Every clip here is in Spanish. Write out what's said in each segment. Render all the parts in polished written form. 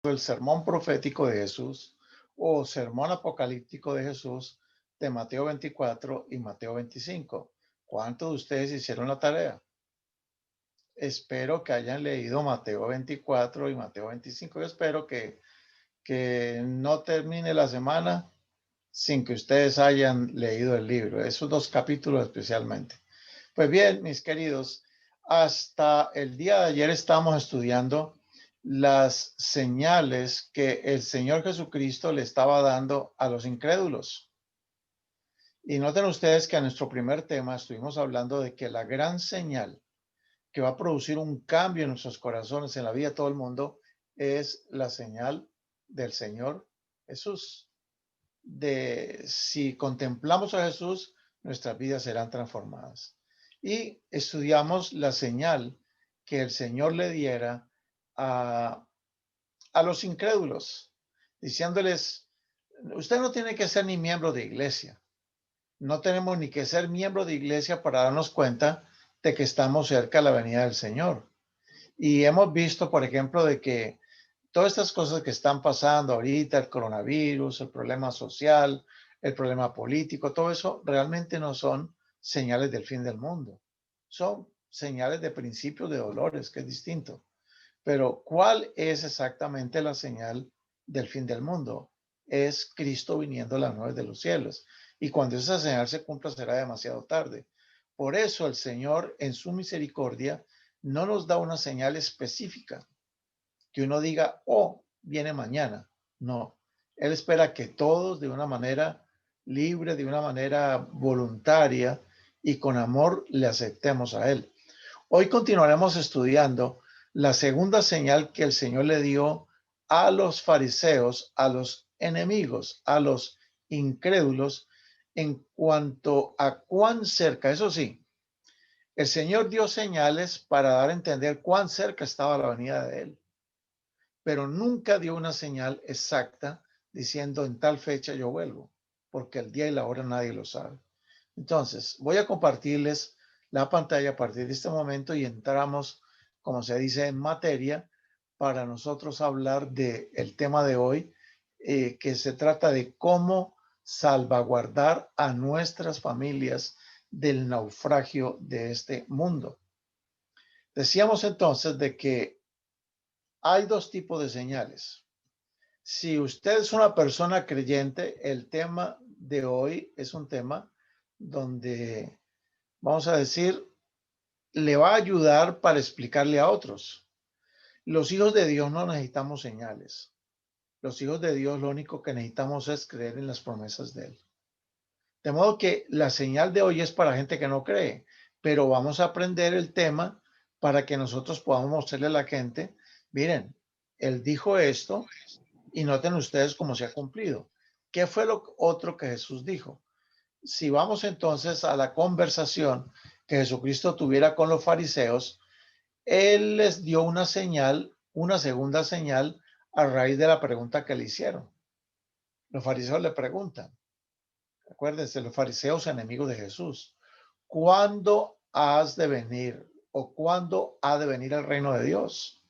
el sermón profético de Jesús o sermón apocalíptico de Jesús de Mateo 24 y Mateo 25. ¿Cuántos de ustedes hicieron la tarea? Espero que hayan leído Mateo 24 y Mateo 25. Yo espero que no termine la semana sin que ustedes hayan leído el libro, esos dos capítulos especialmente. Pues bien, mis queridos, hasta el día de ayer estamos estudiando las señales que el Señor Jesucristo le estaba dando a los incrédulos. Y noten ustedes que a nuestro primer tema estuvimos hablando de que la gran señal que va a producir un cambio en nuestros corazones, en la vida de todo el mundo, es la señal del Señor Jesús. De si contemplamos a Jesús, nuestras vidas serán transformadas. Y estudiamos la señal que el Señor le diera a los incrédulos, diciéndoles, usted no tiene que ser ni miembro de iglesia. No tenemos ni que ser miembro de iglesia para darnos cuenta de que estamos cerca de la venida del Señor. Y hemos visto, por ejemplo, de que todas estas cosas que están pasando ahorita, el coronavirus, el problema social, el problema político, todo eso realmente no son señales del fin del mundo. Son señales de principios de dolores, que es distinto. Pero ¿cuál es exactamente la señal del fin del mundo? Es Cristo viniendo a las nubes de los cielos. Y cuando esa señal se cumpla será demasiado tarde. Por eso el Señor, en su misericordia, no nos da una señal específica que uno diga, oh, viene mañana. No, Él espera que todos de una manera libre, de una manera voluntaria y con amor le aceptemos a Él. Hoy continuaremos estudiando la segunda señal que el Señor le dio a los fariseos, a los enemigos, a los incrédulos, en cuanto a cuán cerca, eso sí, el Señor dio señales para dar a entender cuán cerca estaba la venida de Él, pero nunca dio una señal exacta diciendo en tal fecha yo vuelvo, porque el día y la hora nadie lo sabe. Entonces, voy a compartirles la pantalla a partir de este momento y entramos, como se dice, en materia para nosotros hablar del tema de hoy, que se trata de cómo salvaguardar a nuestras familias del naufragio de este mundo. Decíamos entonces de que hay dos tipos de señales. Si usted es una persona creyente, el tema de hoy es un tema donde, vamos a decir, le va a ayudar para explicarle a otros. Los hijos de Dios no necesitamos señales. Los hijos de Dios lo único que necesitamos es creer en las promesas de Él. De modo que la señal de hoy es para gente que no cree, pero vamos a aprender el tema para que nosotros podamos mostrarle a la gente, miren, Él dijo esto y noten ustedes cómo se ha cumplido. ¿Qué fue lo otro que Jesús dijo? Si vamos entonces a la conversación que Jesucristo tuviera con los fariseos, Él les dio una señal, una segunda señal a raíz de la pregunta que le hicieron. Los fariseos le preguntan, acuérdense, los fariseos enemigos de Jesús, ¿cuándo has de venir o cuándo ha de venir el reino de Dios?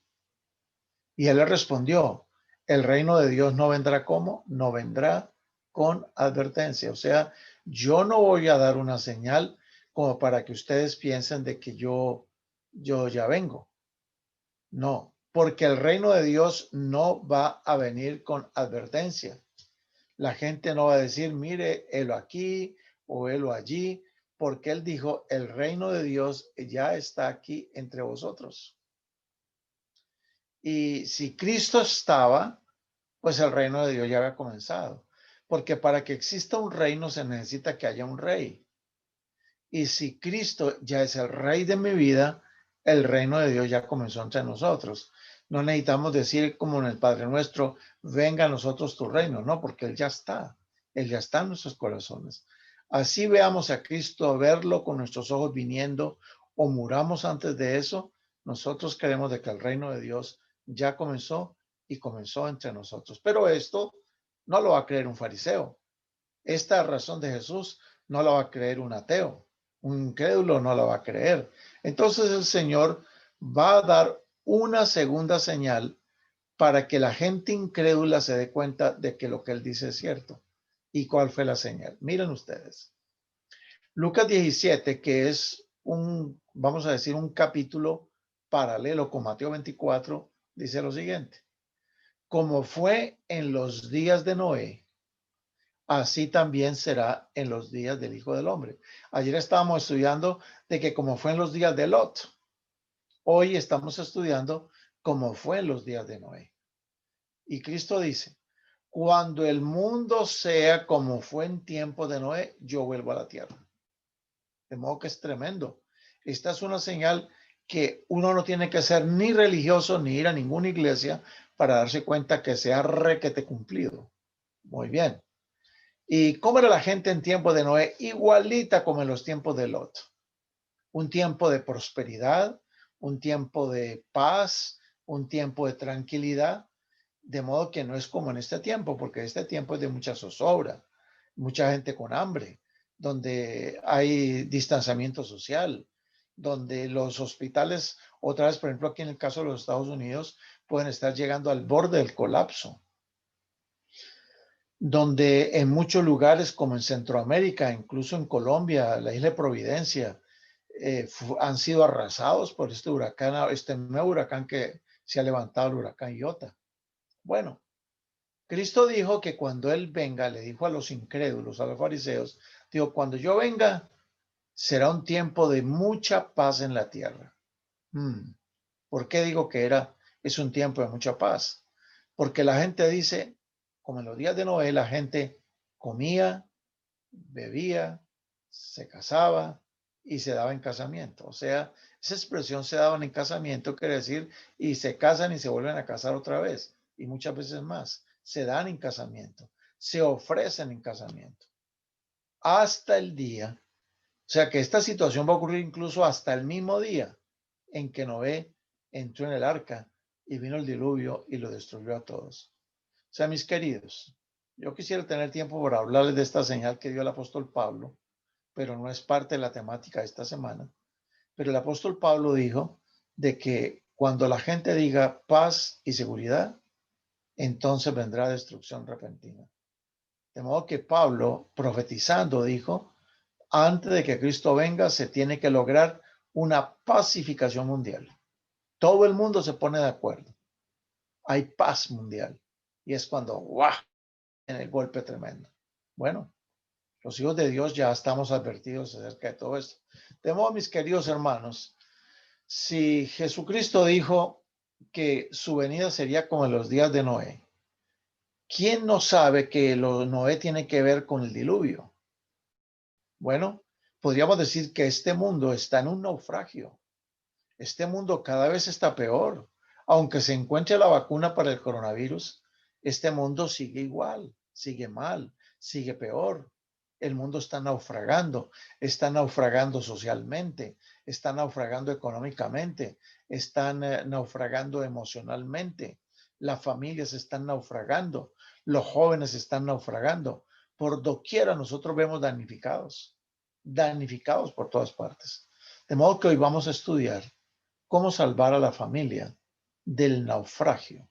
Y él le respondió, el reino de Dios no vendrá como, no vendrá con advertencia. O sea, yo no voy a dar una señal como para que ustedes piensen de que yo ya vengo. No, porque el reino de Dios no va a venir con advertencia. La gente no va a decir, mire, helo aquí o helo allí, porque él dijo, el reino de Dios ya está aquí entre vosotros. Y si Cristo estaba, pues el reino de Dios ya había comenzado. Porque para que exista un reino se necesita que haya un rey. Y si Cristo ya es el rey de mi vida, el reino de Dios ya comenzó entre nosotros. No necesitamos decir como en el Padre Nuestro, venga a nosotros tu reino, no, porque Él ya está. Él ya está en nuestros corazones. Así veamos a Cristo, verlo con nuestros ojos viniendo o muramos antes de eso, nosotros creemos de que el reino de Dios ya comenzó y comenzó entre nosotros. Pero esto no lo va a creer un fariseo. Esta razón de Jesús no la va a creer un ateo. Un incrédulo no la va a creer. Entonces el Señor va a dar una segunda señal para que la gente incrédula se dé cuenta de que lo que él dice es cierto. ¿Y cuál fue la señal? Miren ustedes. Lucas 17, que es vamos a decir, un capítulo paralelo con Mateo 24, dice lo siguiente. Como fue en los días de Noé, así también será en los días del Hijo del Hombre. Ayer estábamos estudiando de que como fue en los días de Lot, hoy estamos estudiando cómo fue en los días de Noé. Y Cristo dice, cuando el mundo sea como fue en tiempo de Noé, yo vuelvo a la tierra. De modo que es tremendo. Esta es una señal que uno no tiene que ser ni religioso ni ir a ninguna iglesia para darse cuenta que se ha requete cumplido. Muy bien. ¿Y cómo era la gente en tiempo de Noé? Igualita como en los tiempos de Lot. Un tiempo de prosperidad, un tiempo de paz, un tiempo de tranquilidad, de modo que no es como en este tiempo, porque este tiempo es de mucha zozobra, mucha gente con hambre, donde hay distanciamiento social, donde los hospitales, otra vez, por ejemplo, aquí en el caso de los Estados Unidos, pueden estar llegando al borde del colapso, donde en muchos lugares, como en Centroamérica, incluso en Colombia, la isla de Providencia, han sido arrasados por este huracán, este nuevo huracán que se ha levantado, el huracán Iota. Bueno, Cristo dijo que cuando Él venga, le dijo a los incrédulos, a los fariseos, dijo, cuando yo venga, será un tiempo de mucha paz en la tierra. ¿Por qué digo que es un tiempo de mucha paz? Porque la gente dice, como en los días de Noé, la gente comía, bebía, se casaba y se daba en casamiento. O sea, esa expresión se daban en casamiento quiere decir y se casan y se vuelven a casar otra vez y muchas veces más. Se dan en casamiento, se ofrecen en casamiento. Hasta el día, o sea que esta situación va a ocurrir incluso hasta el mismo día en que Noé entró en el arca y vino el diluvio y lo destruyó a todos. O sea, mis queridos, yo quisiera tener tiempo para hablarles de esta señal que dio el apóstol Pablo, pero no es parte de la temática de esta semana. Pero el apóstol Pablo dijo de que cuando la gente diga paz y seguridad, entonces vendrá destrucción repentina. De modo que Pablo, profetizando, dijo, antes de que Cristo venga, se tiene que lograr una pacificación mundial. Todo el mundo se pone de acuerdo. Hay paz mundial. Y es cuando, ¡guau!, en el golpe tremendo. Bueno, los hijos de Dios ya estamos advertidos acerca de todo esto. De modo, mis queridos hermanos, si Jesucristo dijo que su venida sería como en los días de Noé, ¿quién no sabe que Noé tiene que ver con el diluvio? Bueno, podríamos decir que este mundo está en un naufragio. Este mundo cada vez está peor. Aunque se encuentre la vacuna para el coronavirus, este mundo sigue igual, sigue mal, sigue peor. El mundo está naufragando socialmente, está naufragando económicamente, están naufragando emocionalmente. Las familias están naufragando, los jóvenes están naufragando. Por doquiera nosotros vemos damnificados por todas partes. De modo que hoy vamos a estudiar cómo salvar a la familia del naufragio.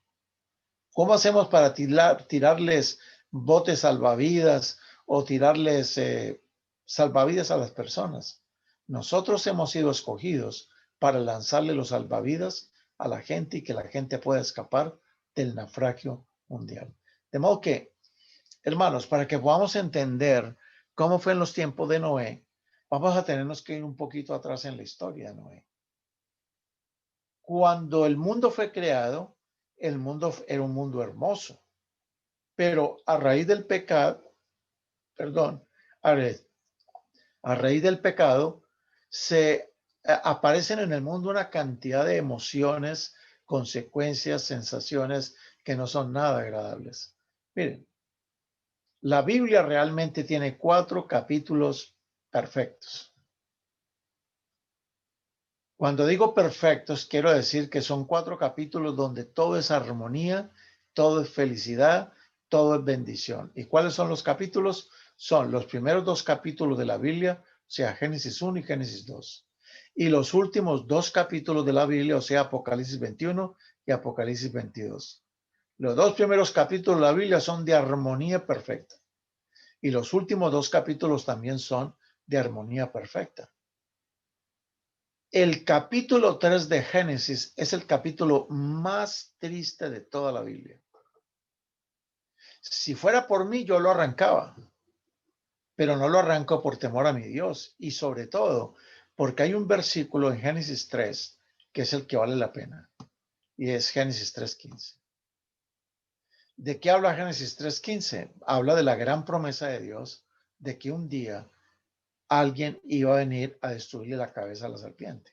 ¿Cómo hacemos para tirarles botes salvavidas o tirarles salvavidas a las personas? Nosotros hemos sido escogidos para lanzarle los salvavidas a la gente y que la gente pueda escapar del naufragio mundial. De modo que, hermanos, para que podamos entender cómo fue en los tiempos de Noé, vamos a tenernos que ir un poquito atrás en la historia de Noé. Cuando el mundo fue creado, el mundo era un mundo hermoso, pero a raíz del pecado, perdón, a raíz del pecado, se aparecen en el mundo una cantidad de emociones, consecuencias, sensaciones que no son nada agradables. Miren, la Biblia realmente tiene 4 capítulos perfectos. Cuando digo perfectos, quiero decir que son 4 capítulos donde todo es armonía, todo es felicidad, todo es bendición. ¿Y cuáles son los capítulos? Son los primeros 2 capítulos de la Biblia, o sea, Génesis 1 y Génesis 2. Y los últimos 2 capítulos de la Biblia, o sea, Apocalipsis 21 y Apocalipsis 22. Los 2 primeros capítulos de la Biblia son de armonía perfecta. Y los últimos 2 capítulos también son de armonía perfecta. El capítulo 3 de Génesis es el capítulo más triste de toda la Biblia. Si fuera por mí, yo lo arrancaba, pero no lo arranco por temor a mi Dios y sobre todo porque hay un versículo en Génesis 3 que es el que vale la pena y es Génesis 3:15. ¿De qué habla Génesis 3:15? Habla de la gran promesa de Dios de que un día alguien iba a venir a destruirle la cabeza a la serpiente.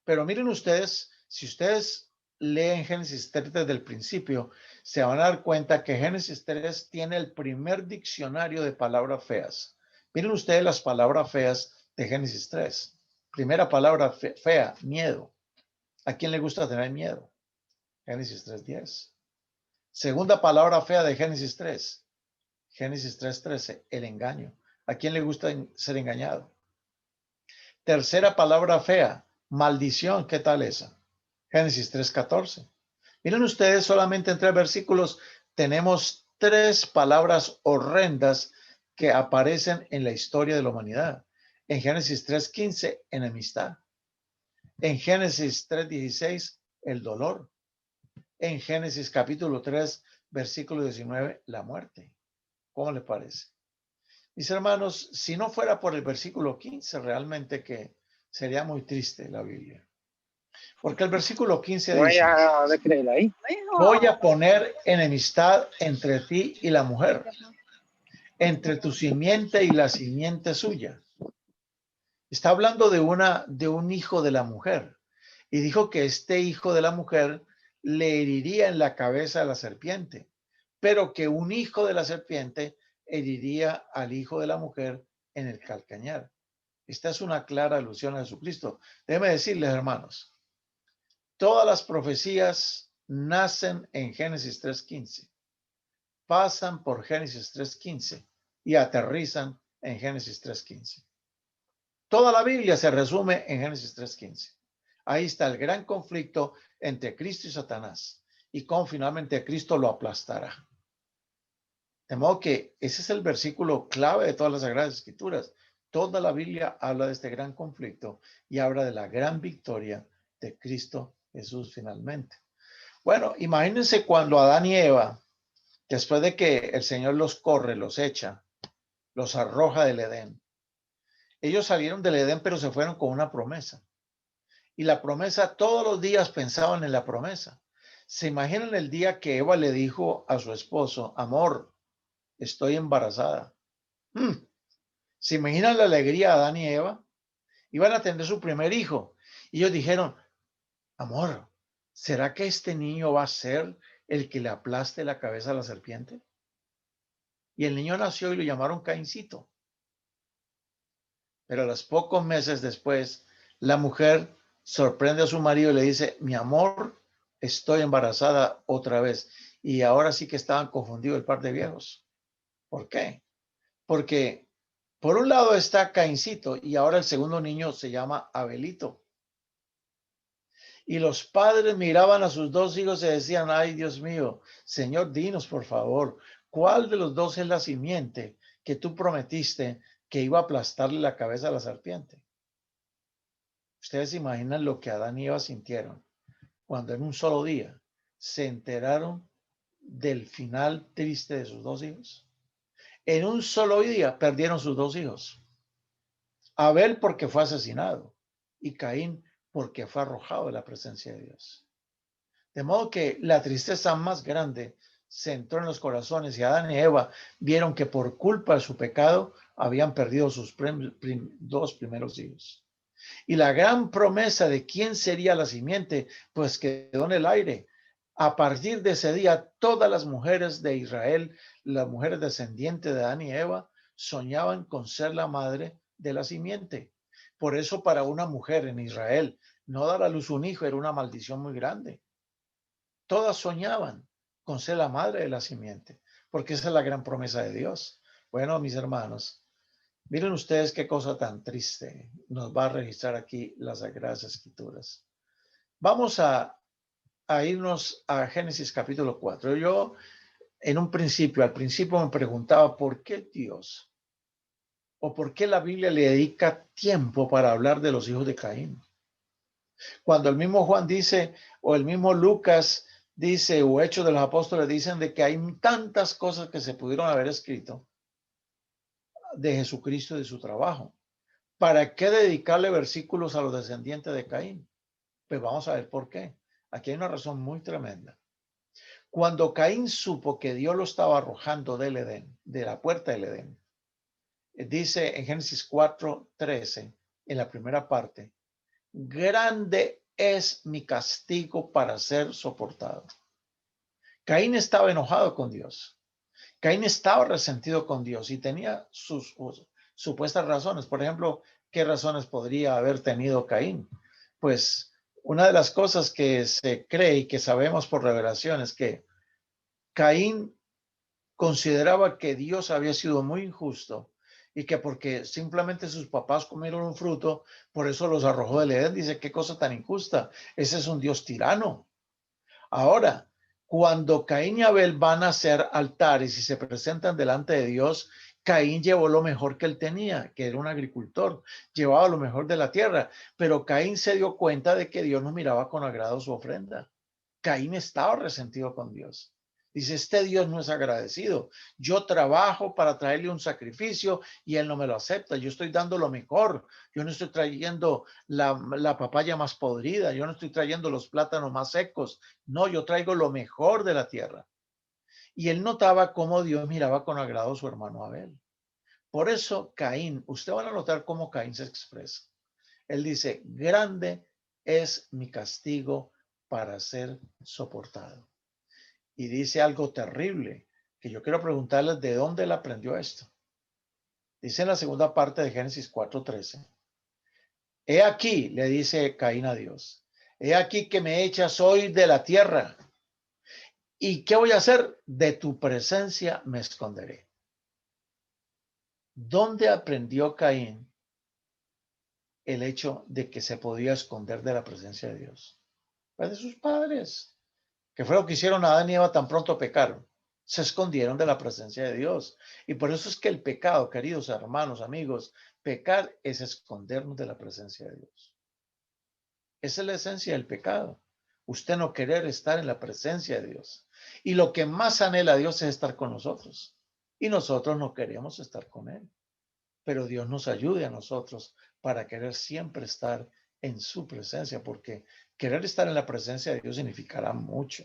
Pero miren ustedes, si ustedes leen Génesis 3 desde el principio, se van a dar cuenta que Génesis 3 tiene el primer diccionario de palabras feas. Miren ustedes las palabras feas de Génesis 3. Primera palabra fea, miedo. ¿A quién le gusta tener miedo? Génesis 3:10. Segunda palabra fea de Génesis 3. Génesis 3:13, el engaño. ¿A quién le gusta ser engañado? Tercera palabra fea, maldición. ¿Qué tal esa? Génesis 3:14. Miren ustedes, solamente en 3 versículos tenemos 3 palabras horrendas que aparecen en la historia de la humanidad. En Génesis 3:15, enemistad. En Génesis 3:16, el dolor. En Génesis capítulo 3, versículo 19, la muerte. ¿Cómo le parece? Mis hermanos, si no fuera por el versículo 15, realmente que sería muy triste la Biblia. Porque el versículo 15 dice, voy a poner enemistad entre ti y la mujer, entre tu simiente y la simiente suya. Está hablando de un hijo de la mujer. Y dijo que este hijo de la mujer le heriría en la cabeza a la serpiente, pero que un hijo de la serpiente heriría al hijo de la mujer en el calcañar. Esta es una clara alusión a Jesucristo. Déjenme decirles, hermanos, todas las profecías nacen en Génesis 3:15, pasan por Génesis 3:15 y aterrizan en Génesis 3:15. Toda la Biblia se resume en Génesis 3:15. Ahí está el gran conflicto entre Cristo y Satanás y cómo finalmente Cristo lo aplastará. De modo que ese es el versículo clave de todas las Sagradas Escrituras. Toda la Biblia habla de este gran conflicto y habla de la gran victoria de Cristo Jesús finalmente. Bueno, imagínense cuando Adán y Eva, después de que el Señor los corre, los echa, los arroja del Edén. Ellos salieron del Edén, pero se fueron con una promesa. Y la promesa, todos los días pensaban en la promesa. ¿Se imaginan el día que Eva le dijo a su esposo, amor, estoy embarazada? ¿Se imaginan la alegría de Adán y Eva? Iban a tener su primer hijo. Y ellos dijeron, amor, ¿será que este niño va a ser el que le aplaste la cabeza a la serpiente? Y el niño nació y lo llamaron Caincito. Pero a los pocos meses después, la mujer sorprende a su marido y le dice, mi amor, estoy embarazada otra vez. Y ahora sí que estaban confundidos el par de viejos. ¿Por qué? Porque por un lado está Caincito y ahora el segundo niño se llama Abelito. Y los padres miraban a sus 2 hijos y decían, ay Dios mío, Señor, dinos por favor, ¿cuál de los 2 es la simiente que tú prometiste que iba a aplastarle la cabeza a la serpiente? Ustedes se imaginan lo que Adán y Eva sintieron cuando en un solo día se enteraron del final triste de sus 2 hijos. En un solo día perdieron sus 2 hijos. Abel porque fue asesinado y Caín porque fue arrojado de la presencia de Dios. De modo que la tristeza más grande se entró en los corazones y Adán y Eva vieron que por culpa de su pecado habían perdido sus 2 primeros hijos. Y la gran promesa de quién sería la simiente, pues quedó en el aire. A partir de ese día, todas las mujeres de Israel, las mujeres descendientes de Adán y Eva, soñaban con ser la madre de la simiente. Por eso para una mujer en Israel, no dar a luz un hijo era una maldición muy grande. Todas soñaban con ser la madre de la simiente, porque esa es la gran promesa de Dios. Bueno, mis hermanos, miren ustedes qué cosa tan triste nos va a registrar aquí las Sagradas Escrituras. Vamos a a irnos a Génesis capítulo 4. Yo al principio me preguntaba por qué Dios o por qué la Biblia le dedica tiempo para hablar de los hijos de Caín. Cuando el mismo Juan dice, o el mismo Lucas dice, o Hechos de los Apóstoles dicen de que hay tantas cosas que se pudieron haber escrito de Jesucristo y de su trabajo. ¿Para qué dedicarle versículos a los descendientes de Caín? Pues vamos a ver por qué. Aquí hay una razón muy tremenda. Cuando Caín supo que Dios lo estaba arrojando del Edén, de la puerta del Edén, dice en Génesis 4:13, en la primera parte, grande es mi castigo para ser soportado. Caín estaba enojado con Dios. Caín estaba resentido con Dios y tenía sus supuestas razones. Por ejemplo, ¿qué razones podría haber tenido Caín? Pues una de las cosas que se cree y que sabemos por revelación es que Caín consideraba que Dios había sido muy injusto y que porque simplemente sus papás comieron un fruto, por eso los arrojó del Edén. Dice, qué cosa tan injusta. Ese es un Dios tirano. Ahora, cuando Caín y Abel van a hacer altares y se presentan delante de Dios, Caín llevó lo mejor que él tenía, que era un agricultor, llevaba lo mejor de la tierra, pero Caín se dio cuenta de que Dios no miraba con agrado su ofrenda. Caín estaba resentido con Dios. Dice, este Dios no es agradecido. Yo trabajo para traerle un sacrificio y él no me lo acepta. Yo estoy dando lo mejor. Yo no estoy trayendo la papaya más podrida. Yo no estoy trayendo los plátanos más secos. No, yo traigo lo mejor de la tierra. Y él notaba cómo Dios miraba con agrado a su hermano Abel. Por eso Caín, usted va a notar cómo Caín se expresa. Él dice, grande es mi castigo para ser soportado. Y dice algo terrible, que yo quiero preguntarles de dónde él aprendió esto. Dice en la segunda parte de Génesis 4:13. He aquí, le dice Caín a Dios, he aquí que me echas hoy de la tierra. ¿Y qué voy a hacer? De tu presencia me esconderé. ¿Dónde aprendió Caín el hecho de que se podía esconder de la presencia de Dios? Pues de sus padres, que fue lo que hicieron Adán y Eva tan pronto pecaron. Se escondieron de la presencia de Dios. Y por eso es que el pecado, queridos hermanos, amigos, pecar es escondernos de la presencia de Dios. Esa es la esencia del pecado. Usted no querer estar en la presencia de Dios. Y lo que más anhela a Dios es estar con nosotros. Y nosotros no queremos estar con Él. Pero Dios nos ayude a nosotros para querer siempre estar en su presencia, porque querer estar en la presencia de Dios significará mucho.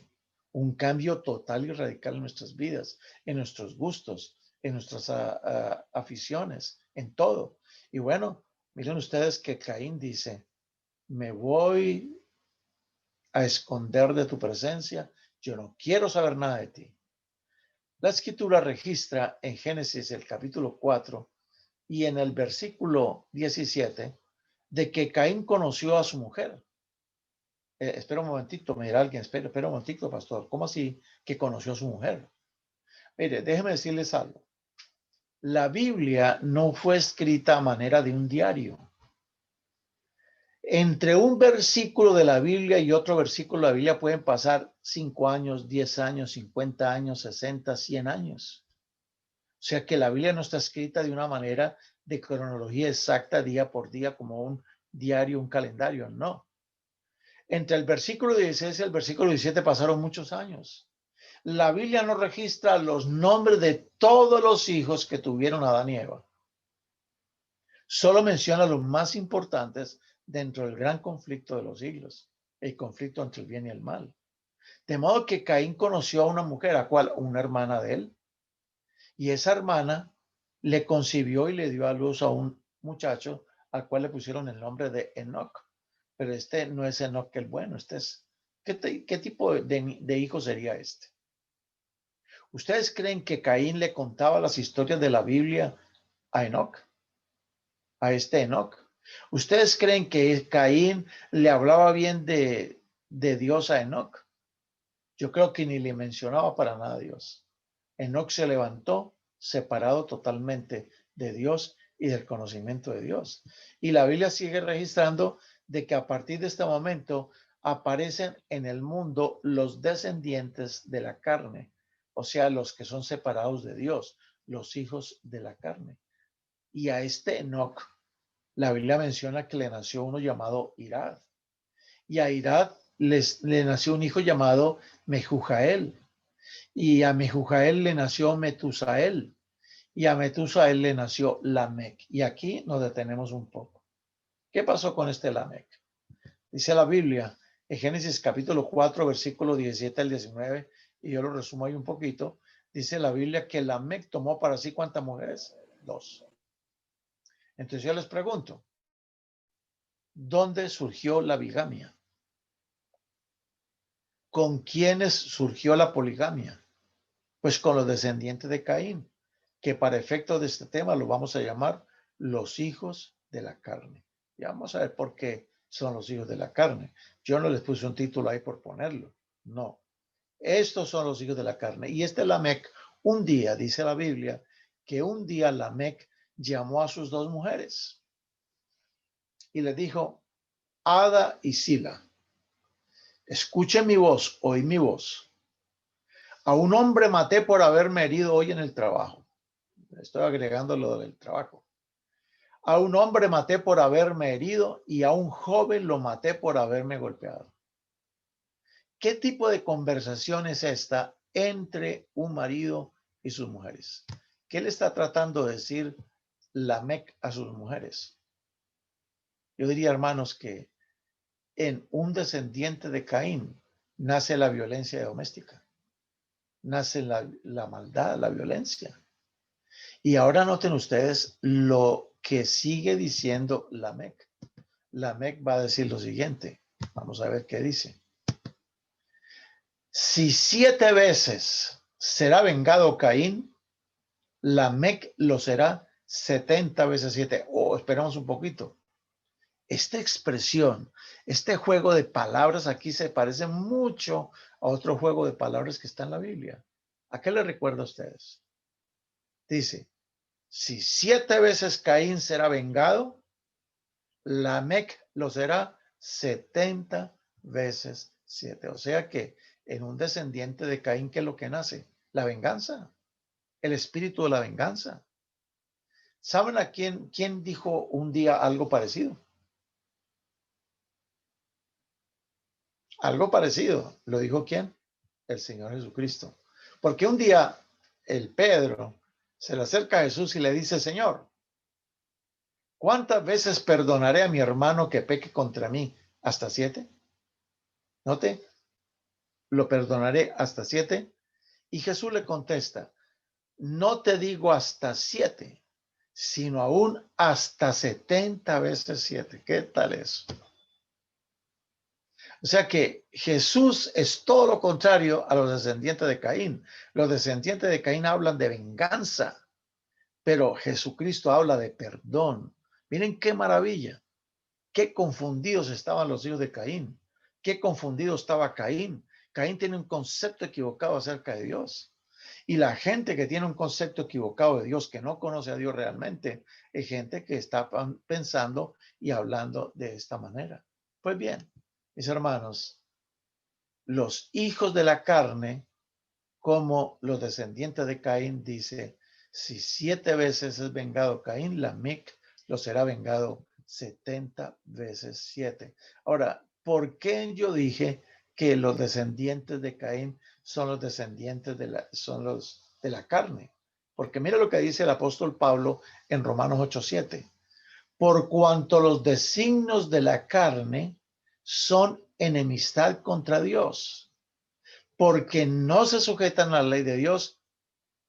Un cambio total y radical en nuestras vidas, en nuestros gustos, en nuestras aficiones, en todo. Y bueno, miren ustedes que Caín dice, me voy a esconder de tu presencia, yo no quiero saber nada de ti. La escritura registra en Génesis el capítulo 4 y en el versículo 17 de que Caín conoció a su mujer. Espera un momentito, me dirá alguien, espera un momentito, pastor. ¿Cómo así que conoció a su mujer? Mire, déjeme decirles algo. La Biblia no fue escrita a manera de un diario. Entre un versículo de la Biblia y otro versículo de la Biblia pueden pasar 5 años, 10 años, 50 años, 60, 100 años. O sea que la Biblia no está escrita de una manera de cronología exacta día por día como un diario, un calendario, no. Entre el versículo 16 y el versículo 17 pasaron muchos años. La Biblia no registra los nombres de todos los hijos que tuvieron Adán y Eva. Solo menciona los más importantes dentro del gran conflicto de los siglos, el conflicto entre el bien y el mal. De modo que Caín conoció a una mujer, a cual una hermana de él, y esa hermana le concibió y le dio a luz a un muchacho al cual le pusieron el nombre de Enoc. Pero este no es Enoc el bueno, este es, ¿qué tipo de hijo sería este? ¿Ustedes creen que Caín le contaba las historias de la Biblia a Enoc? A este Enoc. ¿Ustedes creen que Caín le hablaba bien de Dios a Enoc? Yo creo que ni le mencionaba para nada a Dios. Enoc se levantó separado totalmente de Dios y del conocimiento de Dios. Y la Biblia sigue registrando de que a partir de este momento aparecen en el mundo los descendientes de la carne, o sea, los que son separados de Dios, los hijos de la carne. Y a este Enoc, la Biblia menciona que le nació uno llamado Irad. Y a Irad le nació un hijo llamado Mehujael. Y a Mehujael le nació Metusael. Y a Metusael le nació Lamec. Y aquí nos detenemos un poco. ¿Qué pasó con este Lamec? Dice la Biblia en Génesis capítulo 4, versículo 17 al 19, y yo lo resumo ahí un poquito. Dice la Biblia que Lamec tomó para sí ¿cuántas mujeres? 2. Entonces yo les pregunto, ¿dónde surgió la bigamia? ¿Con quiénes surgió la poligamia? Pues con los descendientes de Caín, que para efecto de este tema lo vamos a llamar los hijos de la carne. Ya vamos a ver por qué son los hijos de la carne. Yo no les puse un título ahí por ponerlo. No. Estos son los hijos de la carne. Y este Lamec, un día, dice la Biblia, que un día Lamec llamó a sus 2 mujeres y les dijo, Ada y Sila, escuchen mi voz, oí mi voz. A un hombre maté por haberme herido hoy en el trabajo. Estoy agregando lo del trabajo. A un hombre maté por haberme herido y a un joven lo maté por haberme golpeado. ¿Qué tipo de conversación es esta entre un marido y sus mujeres? ¿Qué le está tratando de decir Lamec a sus mujeres? Yo diría, hermanos, que en un descendiente de Caín nace la violencia doméstica, nace la maldad, la violencia. Y ahora noten ustedes lo que sigue diciendo Lamec. Lamec va a decir lo siguiente. Vamos a ver qué dice. Si 7 veces será vengado Caín, Lamec lo será 70 veces 7. Oh, esperamos un poquito. Esta expresión, este juego de palabras aquí se parece mucho a otro juego de palabras que está en la Biblia. ¿A qué le recuerda a ustedes? Dice, si 7 veces Caín será vengado, Lamec lo será 70 veces 7. O sea que en un descendiente de Caín, ¿qué es lo que nace? La venganza, el espíritu de la venganza. ¿Saben a quién dijo un día algo parecido? Algo parecido. ¿Lo dijo quién? El Señor Jesucristo. Porque un día el Pedro se le acerca a Jesús y le dice, Señor, ¿cuántas veces perdonaré a mi hermano que peque contra mí? ¿Hasta 7? Note, lo perdonaré hasta 7. Y Jesús le contesta, no te digo hasta 7, sino aún hasta 70 veces 7. ¿Qué tal eso? O sea que Jesús es todo lo contrario a los descendientes de Caín. Los descendientes de Caín hablan de venganza, pero Jesucristo habla de perdón. Miren qué maravilla. Qué confundidos estaban los hijos de Caín. Qué confundido estaba Caín. Caín tiene un concepto equivocado acerca de Dios. Y la gente que tiene un concepto equivocado de Dios, que no conoce a Dios realmente, es gente que está pensando y hablando de esta manera. Pues bien, mis hermanos, los hijos de la carne, como los descendientes de Caín, dice, si 7 veces es vengado Caín, Lamec lo será vengado 70 veces 7. Ahora, ¿por qué yo dije que los descendientes de Caín son los descendientes son los de la carne? Porque mira lo que dice el apóstol Pablo en Romanos 8:7. Por cuanto los designios de la carne son enemistad contra Dios, porque no se sujetan a la ley de Dios,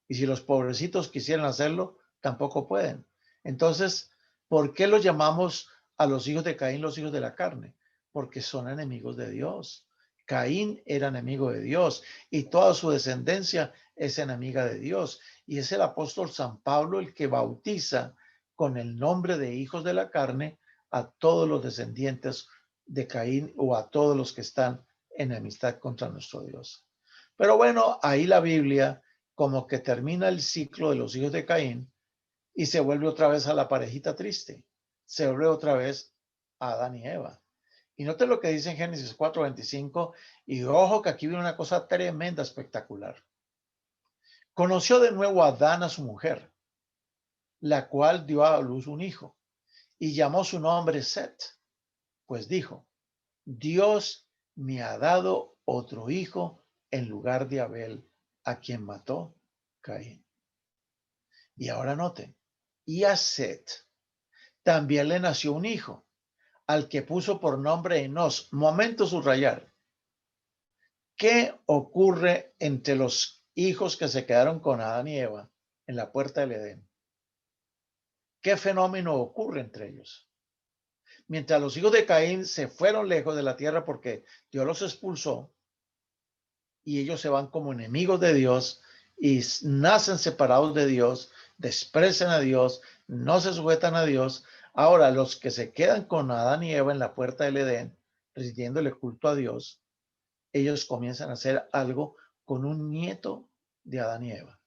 y si los pobrecitos quisieran hacerlo, tampoco pueden. Entonces, ¿por qué los llamamos a los hijos de Caín los hijos de la carne? Porque son enemigos de Dios. Caín era enemigo de Dios y toda su descendencia es enemiga de Dios. Y es el apóstol San Pablo el que bautiza con el nombre de hijos de la carne a todos los descendientes de Caín o a todos los que están en enemistad contra nuestro Dios. Pero bueno, ahí la Biblia como que termina el ciclo de los hijos de Caín y se vuelve otra vez a la parejita triste. Se vuelve otra vez a Adán y Eva. Y note lo que dice en Génesis 4:25. Y ojo que aquí viene una cosa tremenda, espectacular. Conoció de nuevo a Adán a su mujer, la cual dio a luz un hijo, y llamó su nombre Set, pues dijo, Dios me ha dado otro hijo en lugar de Abel, a quien mató Caín. Y ahora noten, y a Set también le nació un hijo, al que puso por nombre Enos. Momento subrayar. ¿Qué ocurre entre los hijos que se quedaron con Adán y Eva en la puerta del Edén? ¿Qué fenómeno ocurre entre ellos? Mientras los hijos de Caín se fueron lejos de la tierra porque Dios los expulsó y ellos se van como enemigos de Dios y nacen separados de Dios, desprecian a Dios, no se sujetan a Dios. Ahora, los que se quedan con Adán y Eva en la puerta del Edén, rindiéndole culto a Dios, ellos comienzan a hacer algo con un nieto de Adán y Eva.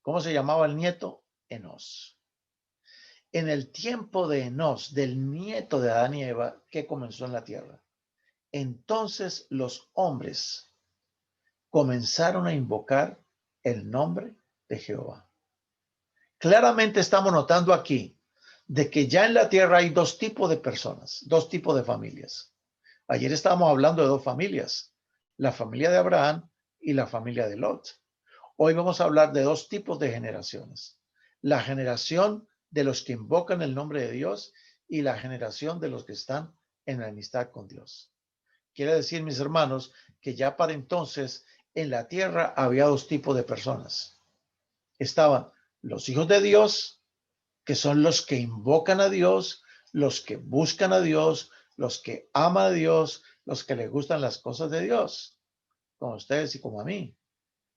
¿Cómo se llamaba el nieto? Enos. En el tiempo de Enos, del nieto de Adán y Eva, que comenzó en la tierra, entonces los hombres comenzaron a invocar el nombre de Jehová. Claramente estamos notando aquí de que ya en la tierra hay dos tipos de personas, dos tipos de familias. Ayer estábamos hablando de dos familias, la familia de Abraham y la familia de Lot. Hoy vamos a hablar de dos tipos de generaciones. La generación de los que invocan el nombre de Dios y la generación de los que están en amistad con Dios. Quiere decir, mis hermanos, que ya para entonces en la tierra había dos tipos de personas. Estaban los hijos de Dios, que son los que invocan a Dios, los que buscan a Dios, los que aman a Dios, los que les gustan las cosas de Dios, como ustedes y como a mí.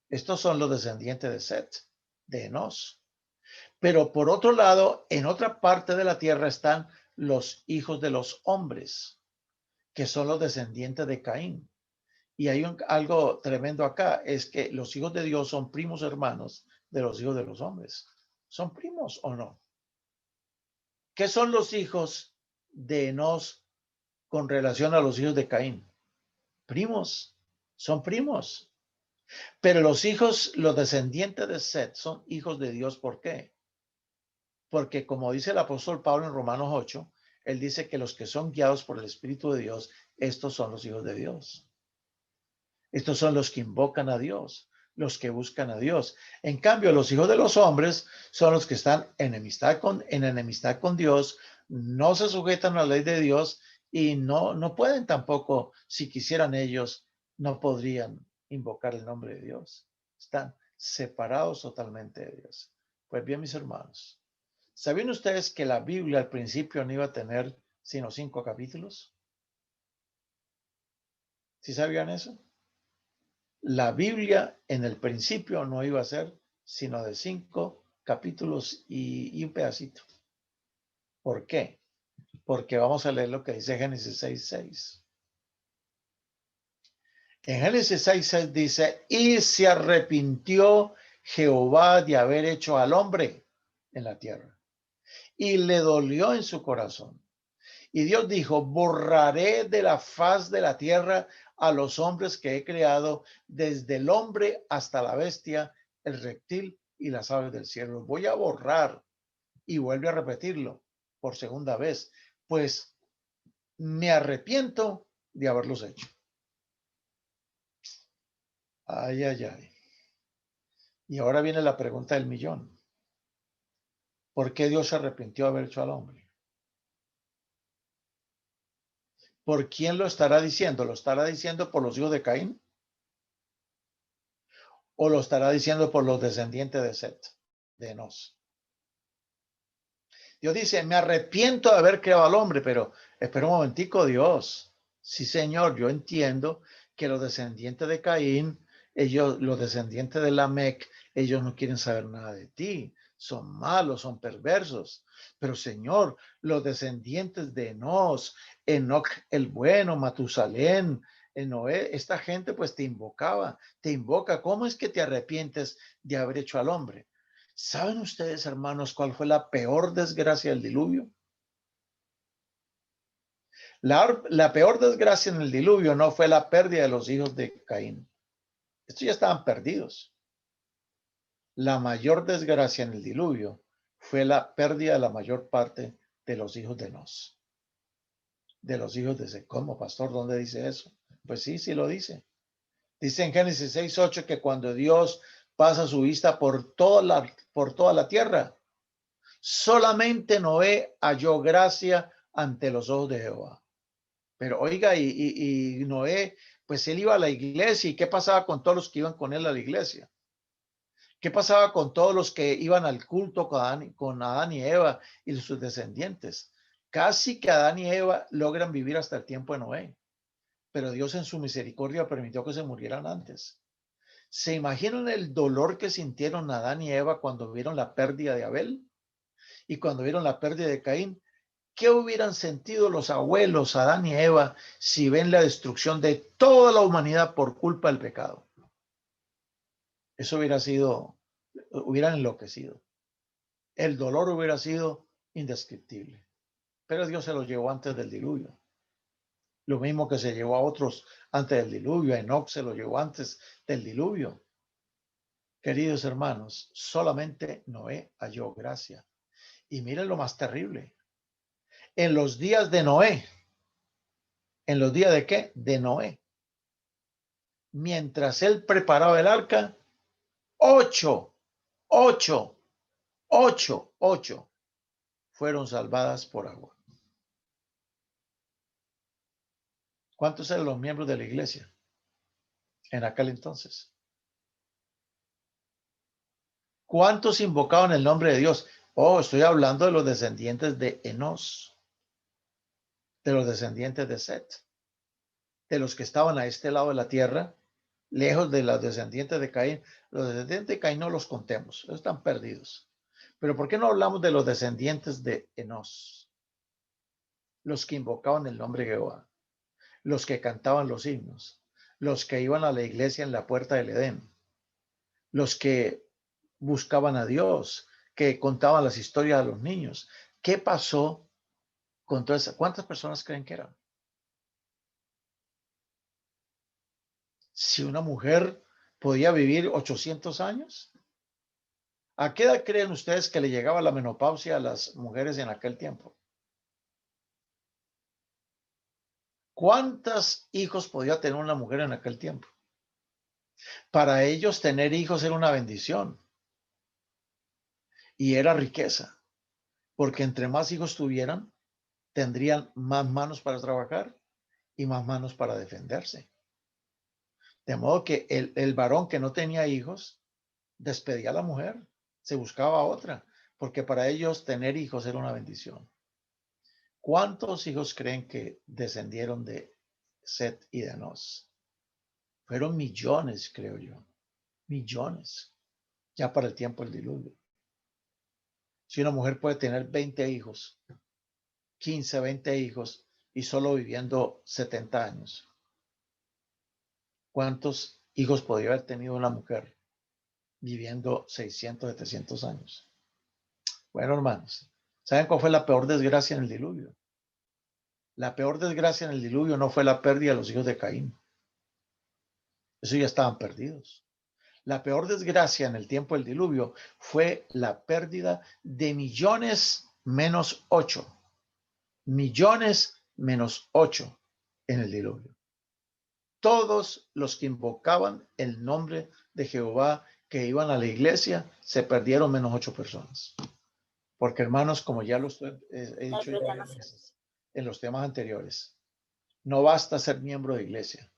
Estos son los descendientes de Set, de Enos. Pero por otro lado, en otra parte de la tierra están los hijos de los hombres, que son los descendientes de Caín. Y hay algo tremendo acá, es que los hijos de Dios son primos hermanos de los hijos de los hombres. ¿Son primos o no? ¿Qué son los hijos de Enos con relación a los hijos de Caín? Primos, son primos. Pero los hijos, los descendientes de Set son hijos de Dios. ¿Por qué? Porque como dice el apóstol Pablo en Romanos 8, él dice que los que son guiados por el Espíritu de Dios, estos son los hijos de Dios. Estos son los que invocan a Dios, los que buscan a Dios. En cambio, los hijos de los hombres son los que están en enemistad con Dios, no se sujetan a la ley de Dios y no pueden tampoco, si quisieran ellos, no podrían invocar el nombre de Dios. Están separados totalmente de Dios. Pues bien, mis hermanos, ¿sabían ustedes que la Biblia al principio no iba a tener sino 5 capítulos? ¿Sí sabían eso? La Biblia en el principio no iba a ser sino de 5 capítulos y un pedacito. ¿Por qué? Porque vamos a leer lo que dice Génesis 6:6. En Génesis 6:6 dice, y se arrepintió Jehová de haber hecho al hombre en la tierra, y le dolió en su corazón. Y Dios dijo, borraré de la faz de la tierra a los hombres que he creado, desde el hombre hasta la bestia, el reptil y las aves del cielo. Los voy a borrar. Y vuelve a repetirlo por segunda vez, pues me arrepiento de haberlos hecho. Ay, ay, ay. Y ahora viene la pregunta del millón. ¿Por qué Dios se arrepintió de haber hecho al hombre? ¿Por quién lo estará diciendo? ¿Lo estará diciendo por los hijos de Caín? ¿O lo estará diciendo por los descendientes de Set, de Enos? Dios dice, me arrepiento de haber creado al hombre, pero espera un momentico, Dios. Sí, Señor, yo entiendo que los descendientes de Caín, ellos, los descendientes de Lamec, ellos no quieren saber nada de ti. Son malos, son perversos. Pero Señor, los descendientes de Enos, Enoc el bueno, Matusalén, Noé, esta gente pues te invocaba, te invoca. ¿Cómo es que te arrepientes de haber hecho al hombre? ¿Saben ustedes, hermanos, cuál fue la peor desgracia del diluvio? La peor desgracia en el diluvio no fue la pérdida de los hijos de Caín. Estos ya estaban perdidos. La mayor desgracia en el diluvio fue la pérdida de la mayor parte de los hijos de Nos. De los hijos de Set. ¿Cómo, pastor? ¿Dónde dice eso? Pues sí, sí lo dice. Dice en Génesis 6:8 que cuando Dios pasa su vista por toda la tierra, solamente Noé halló gracia ante los ojos de Jehová. Pero oiga, y Noé, pues él iba a la iglesia. ¿Y qué pasaba con todos los que iban con él a la iglesia? ¿Qué pasaba con todos los que iban al culto con Adán y Eva y sus descendientes? Casi que Adán y Eva logran vivir hasta el tiempo de Noé, pero Dios en su misericordia permitió que se murieran antes. ¿Se imaginan el dolor que sintieron Adán y Eva cuando vieron la pérdida de Abel y cuando vieron la pérdida de Caín? ¿Qué hubieran sentido los abuelos Adán y Eva si ven la destrucción de toda la humanidad por culpa del pecado? Eso hubieran enloquecido. El dolor hubiera sido indescriptible. Pero Dios se los llevó antes del diluvio. Lo mismo que se llevó a otros antes del diluvio. A Enoc se lo llevó antes del diluvio. Queridos hermanos, solamente Noé halló gracia. Y miren lo más terrible. En los días de Noé, ¿en los días de qué? De Noé. Mientras él preparaba el arca, 8 fueron salvadas por agua. ¿Cuántos eran los miembros de la iglesia en aquel entonces? ¿Cuántos invocaban el nombre de Dios? Oh, estoy hablando de los descendientes de Enos, de los descendientes de Set, de los que estaban a este lado de la tierra, lejos de los descendientes de Caín. Los descendientes de Caín no los contemos, están perdidos. Pero ¿por qué no hablamos de los descendientes de Enos? Los que invocaban el nombre de Jehová, los que cantaban los himnos, los que iban a la iglesia en la puerta del Edén, los que buscaban a Dios, que contaban las historias de los niños. ¿Qué pasó con todas esas? ¿Cuántas personas creen que eran? Si una mujer podía vivir 800 años, ¿a qué edad creen ustedes que le llegaba la menopausia a las mujeres en aquel tiempo? ¿Cuántos hijos podía tener una mujer en aquel tiempo? Para ellos tener hijos era una bendición y era riqueza, porque entre más hijos tuvieran, tendrían más manos para trabajar y más manos para defenderse. De modo que el varón que no tenía hijos despedía a la mujer, se buscaba otra, porque para ellos tener hijos era una bendición. ¿Cuántos hijos creen que descendieron de Set y de Enos? Fueron millones, creo yo. Millones. Ya para el tiempo del diluvio. Si una mujer puede tener 20 hijos, 15, 20 hijos y solo viviendo 70 años, ¿cuántos hijos podría haber tenido una mujer viviendo 600, 700 años? Bueno, hermanos, ¿saben cuál fue la peor desgracia en el diluvio? La peor desgracia en el diluvio no fue la pérdida de los hijos de Caín. Esos ya estaban perdidos. La peor desgracia en el tiempo del diluvio fue la pérdida de millones menos 8. Millones menos 8 en el diluvio. Todos los que invocaban el nombre de Jehová, que iban a la iglesia, se perdieron menos 8 personas. Porque, hermanos, como ya lo he dicho ya varias veces en los temas anteriores, no basta ser miembro de iglesia.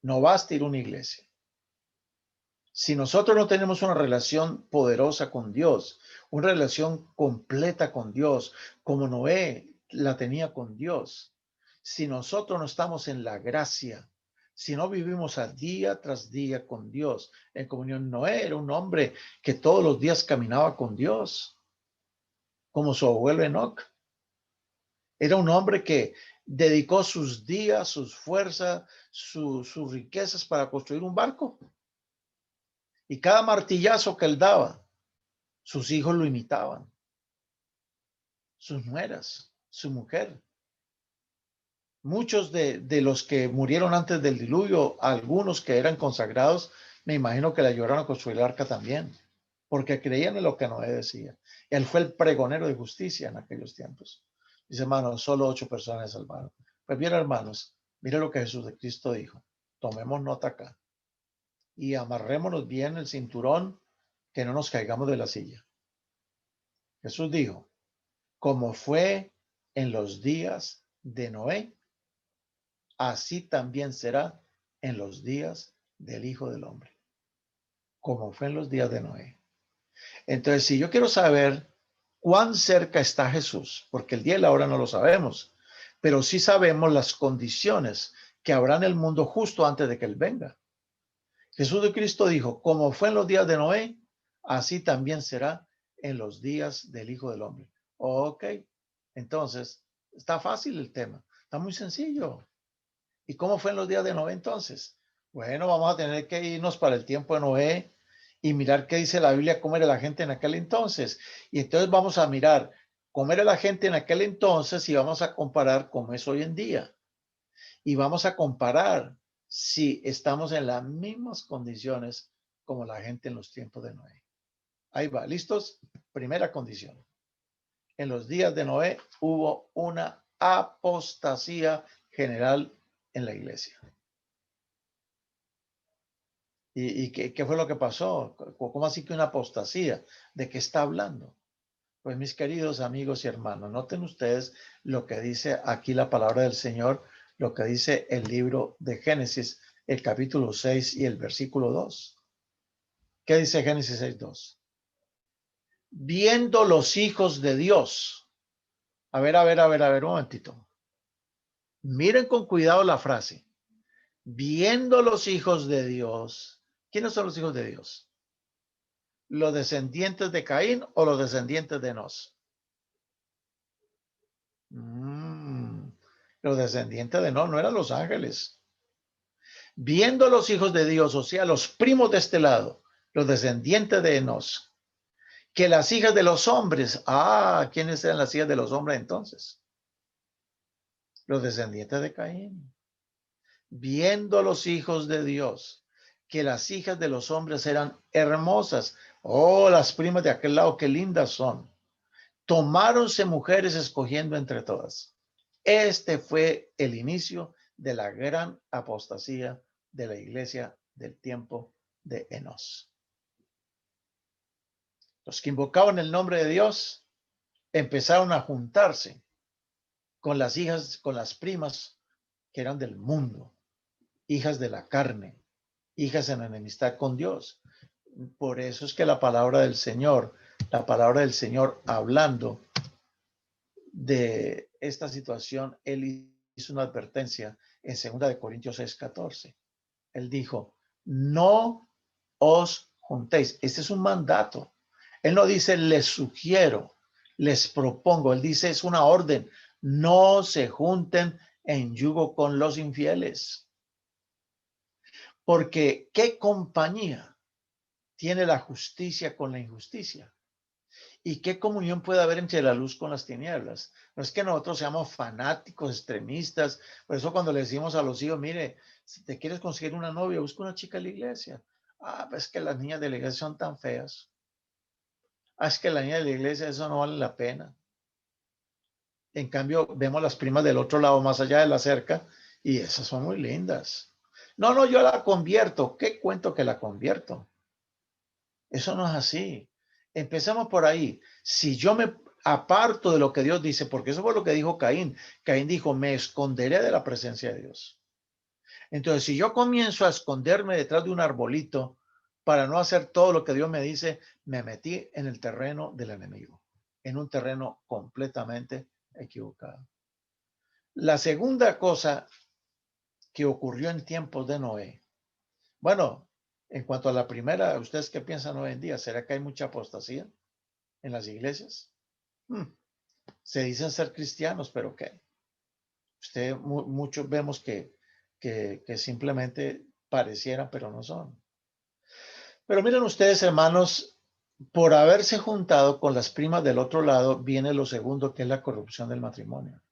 No basta ir a una iglesia. Si nosotros no tenemos una relación poderosa con Dios, una relación completa con Dios, como Noé la tenía con Dios, si nosotros no estamos en la gracia, si no vivimos a día tras día con Dios, en comunión, Noé era un hombre que todos los días caminaba con Dios, como su abuelo Enoc. Era un hombre que dedicó sus días, sus fuerzas, sus riquezas para construir un barco. Y cada martillazo que él daba, sus hijos lo imitaban, sus nueras, su mujer. Muchos de los que murieron antes del diluvio, algunos que eran consagrados, me imagino que le ayudaron a construir el arca también, porque creían en lo que Noé decía. Él fue el pregonero de justicia en aquellos tiempos. Dice, hermanos, solo 8 personas se salvaron. Pues bien, hermanos, mire lo que Jesús de Cristo dijo. Tomemos nota acá y amarrémonos bien el cinturón, que no nos caigamos de la silla. Jesús dijo, como fue en los días de Noé, así también será en los días del Hijo del Hombre, como fue en los días de Noé. Entonces, si yo quiero saber cuán cerca está Jesús, porque el día y la hora no lo sabemos, pero sí sabemos las condiciones que habrá en el mundo justo antes de que Él venga. Jesús de Cristo dijo, como fue en los días de Noé, así también será en los días del Hijo del Hombre. Ok, entonces, está fácil el tema, está muy sencillo. ¿Y cómo fue en los días de Noé entonces? Bueno, vamos a tener que irnos para el tiempo de Noé y mirar qué dice la Biblia, cómo era la gente en aquel entonces. Y entonces vamos a mirar cómo era la gente en aquel entonces y vamos a comparar cómo es hoy en día. Y vamos a comparar si estamos en las mismas condiciones como la gente en los tiempos de Noé. Ahí va, ¿listos? Primera condición. En los días de Noé hubo una apostasía general en la iglesia. ¿Y qué fue lo que pasó? ¿Cómo así que una apostasía? ¿De qué está hablando? Pues mis queridos amigos y hermanos, noten ustedes lo que dice aquí la palabra del Señor, lo que dice el libro de Génesis, el capítulo 6 y el versículo 2. ¿Qué dice Génesis 6:2? Viendo los hijos de Dios. A ver, un momentito. Miren con cuidado la frase. Viendo los hijos de Dios. ¿Quiénes son los hijos de Dios? ¿Los descendientes de Caín o los descendientes de Enos? Los descendientes de Enos no eran los ángeles. Viendo los hijos de Dios, o sea, los primos de este lado, los descendientes de Enos, que las hijas de los hombres, ¿quiénes eran las hijas de los hombres entonces? Los descendientes de Caín. Viendo los hijos de Dios, que las hijas de los hombres eran hermosas, las primas de aquel lado, qué lindas son. Tomáronse mujeres escogiendo entre todas. Este fue el inicio de la gran apostasía de la iglesia del tiempo de Enos. Los que invocaban el nombre de Dios empezaron a juntarse con las hijas, con las primas que eran del mundo, hijas de la carne, hijas en enemistad con Dios. Por eso es que la palabra del Señor hablando de esta situación, él hizo una advertencia en 2 Corintios 6:14. Él dijo, no os juntéis. Este es un mandato. Él no dice, les sugiero, les propongo. Él dice, es una orden. No se junten en yugo con los infieles. Porque ¿qué compañía tiene la justicia con la injusticia? ¿Y qué comunión puede haber entre la luz con las tinieblas? No es que nosotros seamos fanáticos, extremistas. Por eso cuando le decimos a los hijos, mire, si te quieres conseguir una novia, busca una chica en la iglesia. Pues que las niñas de la iglesia son tan feas. Es que las niñas de la iglesia, eso no vale la pena. En cambio, vemos las primas del otro lado, más allá de la cerca, y esas son muy lindas. No, yo la convierto. ¿Qué cuento que la convierto? Eso no es así. Empecemos por ahí. Si yo me aparto de lo que Dios dice, porque eso fue lo que dijo Caín. Caín dijo, me esconderé de la presencia de Dios. Entonces, si yo comienzo a esconderme detrás de un arbolito para no hacer todo lo que Dios me dice, me metí en el terreno del enemigo, en un terreno completamente equivocado. La segunda cosa que ocurrió en tiempos de Noé. Bueno, en cuanto a la primera, ¿ustedes qué piensan hoy en día? ¿Será que hay mucha apostasía en las iglesias? Se dicen ser cristianos, pero ¿qué? Muchos vemos que simplemente parecieran, pero no son. Pero miren ustedes, hermanos, por haberse juntado con las primas del otro lado, viene lo segundo, que es la corrupción del matrimonio.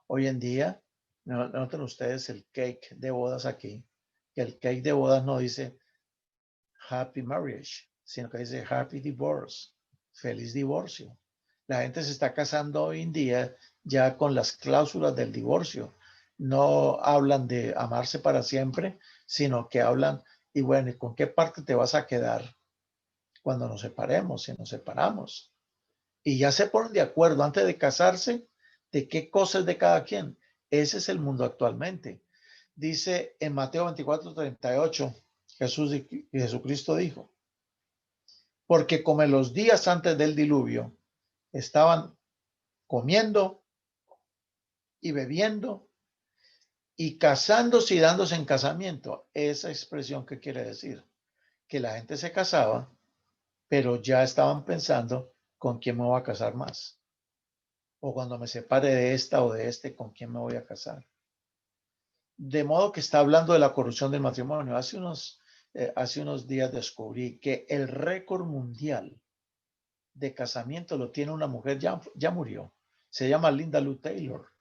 Hoy en día, Noten ustedes el cake de bodas aquí, que el cake de bodas no dice happy marriage, sino que dice happy divorce, feliz divorcio. La gente se está casando hoy en día ya con las cláusulas del divorcio. No hablan de amarse para siempre, sino que hablan, y bueno, ¿y con qué parte te vas a quedar cuando nos separemos, si nos separamos? Y ya se ponen de acuerdo antes de casarse de qué cosas de cada quien. Ese es el mundo actualmente. Dice en Mateo 24:38, Jesucristo dijo, porque como en los días antes del diluvio estaban comiendo y bebiendo y casándose y dándose en casamiento. Esa expresión, ¿qué quiere decir? Que la gente se casaba, pero ya estaban pensando con quién me voy a casar más. O cuando me separe de esta o de este, ¿con quién me voy a casar? De modo que está hablando de la corrupción del matrimonio. Hace unos días descubrí que el récord mundial de casamiento lo tiene una mujer, ya murió. Se llama Linda Lou Taylor.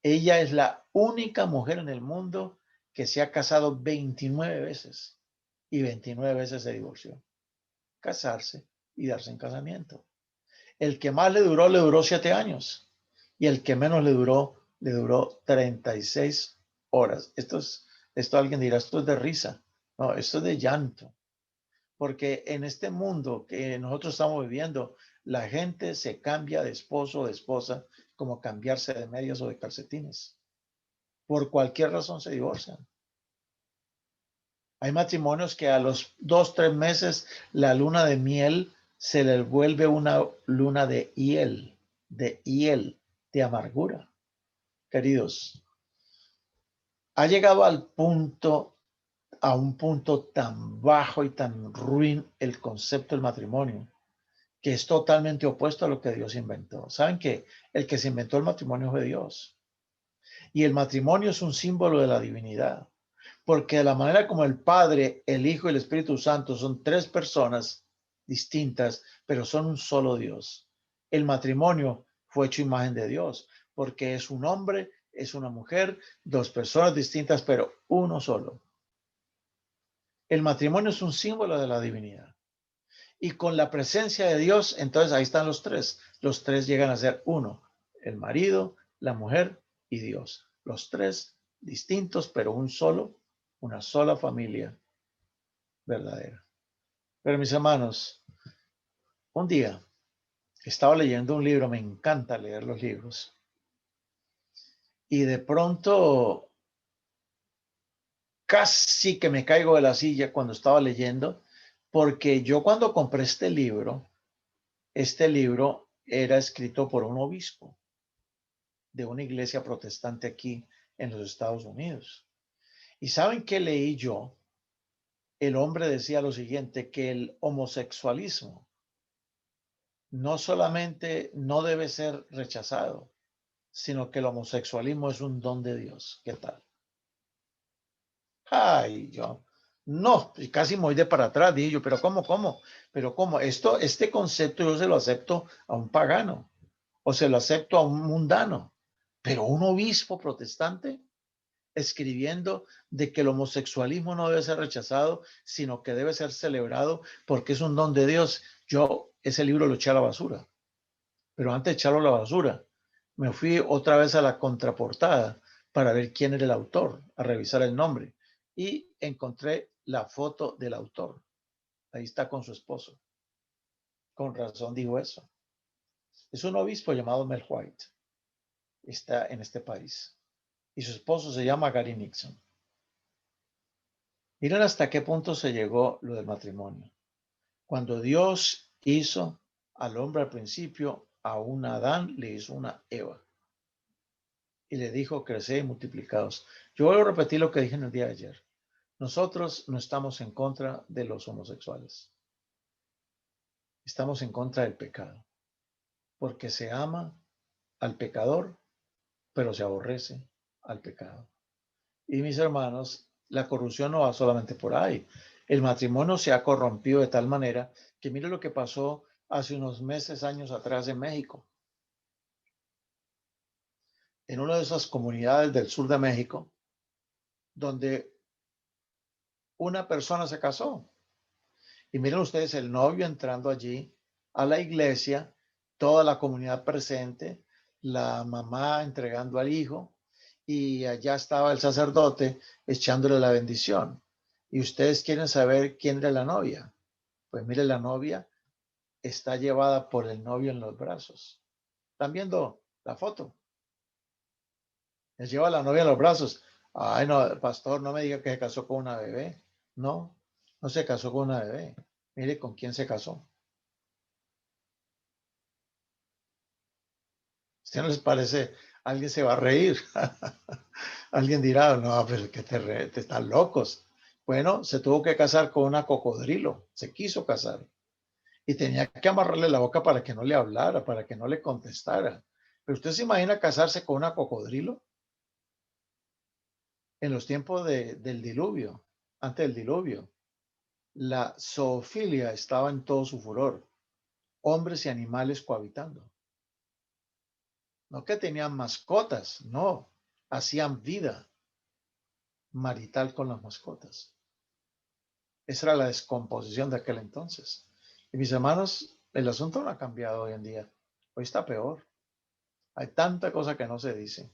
Ella es la única mujer en el mundo que se ha casado 29 veces y 29 veces se divorció. Casarse y darse en casamiento. El que más le duró 7 años. Y el que menos le duró 36 horas. Esto alguien dirá, esto es de risa. No, esto es de llanto. Porque en este mundo que nosotros estamos viviendo, la gente se cambia de esposo o de esposa como cambiarse de medias o de calcetines. Por cualquier razón se divorcian. Hay matrimonios que a los 2, 3 meses la luna de miel se les vuelve una luna de hiel, de amargura. Queridos, ha llegado a un punto tan bajo y tan ruin el concepto del matrimonio, que es totalmente opuesto a lo que Dios inventó. ¿Saben qué? El que se inventó el matrimonio fue Dios. Y el matrimonio es un símbolo de la divinidad. Porque de la manera como el Padre, el Hijo y el Espíritu Santo son tres personas distintas, pero son un solo Dios. El matrimonio fue hecho imagen de Dios, porque es un hombre, es una mujer, dos personas distintas, pero uno solo. El matrimonio es un símbolo de la divinidad. Y con la presencia de Dios, entonces ahí están los tres. Los tres llegan a ser uno, el marido, la mujer y Dios. Los tres distintos, pero un solo, una sola familia verdadera. Pero mis hermanos, un día estaba leyendo un libro, me encanta leer los libros, y de pronto casi que me caigo de la silla cuando estaba leyendo, porque yo cuando compré este libro era escrito por un obispo de una iglesia protestante aquí en los Estados Unidos. ¿Y saben qué leí yo? El hombre decía lo siguiente, que el homosexualismo no solamente no debe ser rechazado, sino que el homosexualismo es un don de Dios. ¿Qué tal? Ay, yo, no, casi me voy de para atrás, dije yo, pero ¿cómo? Pero ¿cómo? Este concepto yo se lo acepto a un pagano o se lo acepto a un mundano, pero un obispo protestante escribiendo de que el homosexualismo no debe ser rechazado, sino que debe ser celebrado porque es un don de Dios. Yo ese libro lo eché a la basura, pero antes de echarlo a la basura, me fui otra vez a la contraportada para ver quién era el autor, a revisar el nombre, y encontré la foto del autor. Ahí está con su esposo. Con razón digo eso. Es un obispo llamado Mel White. Está en este país. Y su esposo se llama Gary Nixon. Miren hasta qué punto se llegó lo del matrimonio. Cuando Dios hizo al hombre al principio, a un Adán le hizo una Eva. Y le dijo, creced y multiplicados. Yo voy a repetir lo que dije en el día de ayer. Nosotros no estamos en contra de los homosexuales. Estamos en contra del pecado. Porque se ama al pecador, pero se aborrece al pecado. Y mis hermanos, la corrupción no va solamente por ahí. El matrimonio se ha corrompido de tal manera que mire lo que pasó hace unos meses, años atrás en México. en una de esas comunidades del sur de México, donde una persona se casó. Y miren ustedes el novio entrando allí a la iglesia, toda la comunidad presente, la mamá entregando al hijo, y allá estaba el sacerdote echándole la bendición. Y ustedes quieren saber quién era la novia. Pues mire, la novia está llevada por el novio en los brazos. ¿Están viendo la foto? Él lleva a la novia en los brazos. Ay, no, pastor, no me diga que se casó con una bebé. No, no se casó con una bebé. Mire con quién se casó. ¿Usted no les parece? Alguien se va a reír. Alguien dirá, no, pero que te están locos. Bueno, se tuvo que casar con una cocodrilo. Se quiso casar. Y tenía que amarrarle la boca para que no le hablara, para que no le contestara. Pero usted se imagina casarse con una cocodrilo en los tiempos del diluvio, antes del diluvio. La zoofilia estaba en todo su furor. Hombres y animales cohabitando. No que tenían mascotas, no. Hacían vida marital con las mascotas. Esa era la descomposición de aquel entonces. Y mis hermanos, el asunto no ha cambiado hoy en día. Hoy está peor. Hay tanta cosa que no se dice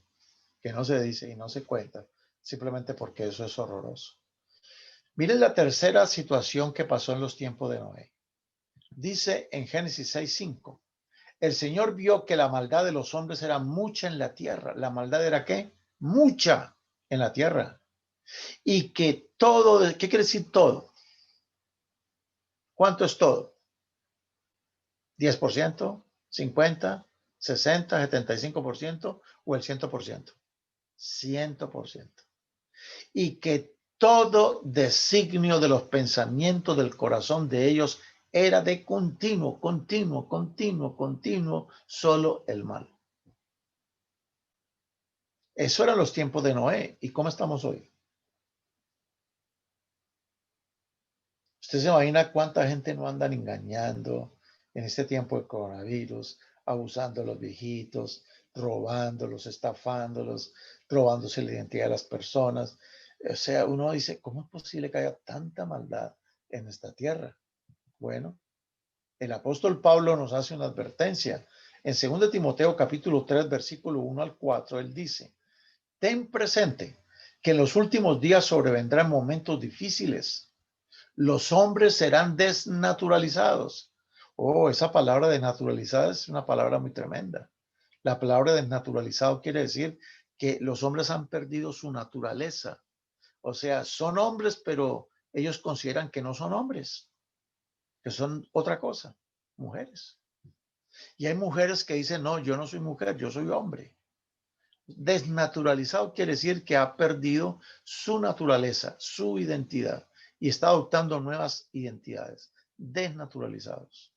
y no se cuenta, simplemente porque eso es horroroso. Miren la tercera situación que pasó en los tiempos de Noé. Dice en Génesis 6:5, el Señor vio que la maldad de los hombres era mucha en la tierra. ¿La maldad era qué? Mucha en la tierra. Y que todo, ¿qué quiere decir todo? ¿Cuánto es todo? 10%, 50, 60, 75% o el 100%. 100%. Y que todo designio de los pensamientos del corazón de ellos era de continuo, solo el mal. Eso eran los tiempos de Noé. ¿Y cómo estamos hoy? Usted se imagina cuánta gente no andan engañando en este tiempo de coronavirus, abusando de los viejitos, robándolos, estafándolos, robándose la identidad de las personas. O sea, uno dice, ¿cómo es posible que haya tanta maldad en esta tierra? Bueno, el apóstol Pablo nos hace una advertencia. En 2 Timoteo capítulo 3, versículo 1 al 4, él dice, ten presente que en los últimos días sobrevendrán momentos difíciles. Los hombres serán desnaturalizados. Oh, esa palabra desnaturalizada es una palabra muy tremenda. La palabra desnaturalizado quiere decir que los hombres han perdido su naturaleza. O sea, son hombres, pero ellos consideran que no son hombres, que son otra cosa, mujeres. Y hay mujeres que dicen, no, yo no soy mujer, yo soy hombre. Desnaturalizado quiere decir que ha perdido su naturaleza, su identidad y está adoptando nuevas identidades. Desnaturalizados.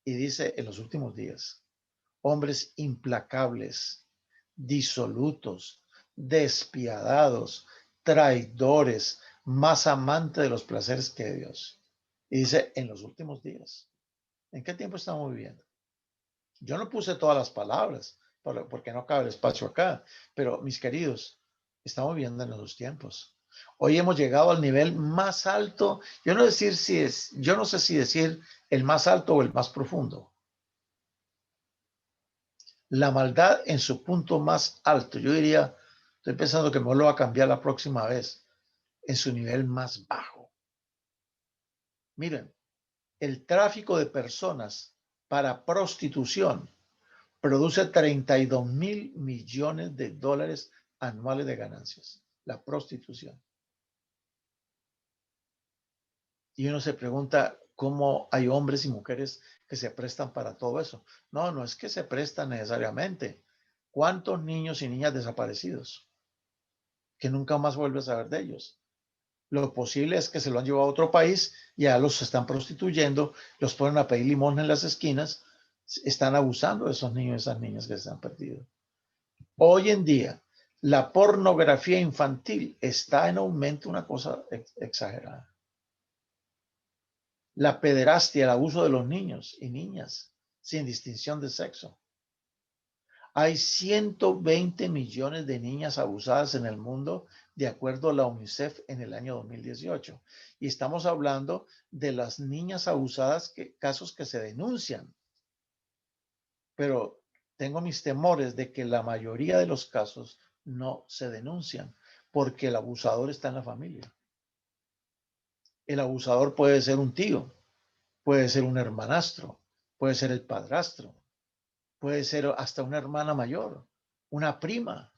Y dice en los últimos días, hombres implacables, disolutos, despiadados, traidores, más amantes de los placeres que de Dios. Y dice en los últimos días. ¿En qué tiempo estamos viviendo? Yo no puse todas las palabras porque no cabe el espacio acá, pero mis queridos, estamos viviendo en los tiempos. Hoy hemos llegado al nivel más alto. Yo no sé si decir el más alto o el más profundo. La maldad en su punto más alto. Yo diría, estoy pensando que me lo va a cambiar la próxima vez, en su nivel más bajo. Miren, el tráfico de personas para prostitución produce 32.000 millones de dólares anuales de ganancias. La prostitución. Y uno se pregunta cómo hay hombres y mujeres que se prestan para todo eso. No, no es que se prestan necesariamente. ¿Cuántos niños y niñas desaparecidos que nunca más vuelve a saber de ellos? Lo posible es que se lo han llevado a otro país, ya los están prostituyendo, los ponen a pedir limón en las esquinas, están abusando de esos niños y esas niñas que se han perdido. Hoy en día, la pornografía infantil está en aumento, una cosa exagerada. La pederastia, el abuso de los niños y niñas, sin distinción de sexo. Hay 120 millones de niñas abusadas en el mundo, de acuerdo a la UNICEF en el año 2018. Y estamos hablando de las niñas abusadas, casos que se denuncian. Pero tengo mis temores de que la mayoría de los casos no se denuncian porque el abusador está en la familia. El abusador puede ser un tío, puede ser un hermanastro, puede ser el padrastro, puede ser hasta una hermana mayor, una prima.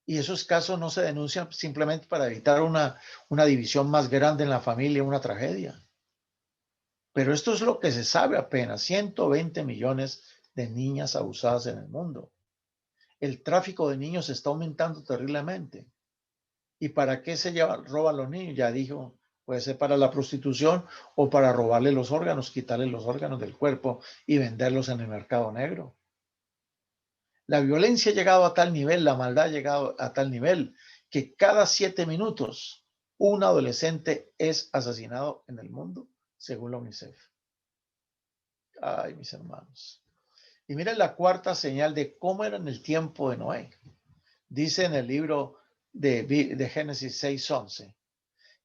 Y esos casos no se denuncian simplemente para evitar una división más grande en la familia, una tragedia. Pero esto es lo que se sabe apenas, 120 millones de niñas abusadas en el mundo. El tráfico de niños está aumentando terriblemente. ¿Y para qué se roban los niños? Ya dijo, puede ser para la prostitución o para robarle los órganos, quitarle los órganos del cuerpo y venderlos en el mercado negro. La violencia ha llegado a tal nivel, la maldad ha llegado a tal nivel, que cada 7 minutos un adolescente es asesinado en el mundo, según la UNICEF. Ay, mis hermanos. Y miren la cuarta señal de cómo era en el tiempo de Noé. Dice en el libro de Génesis 6:11,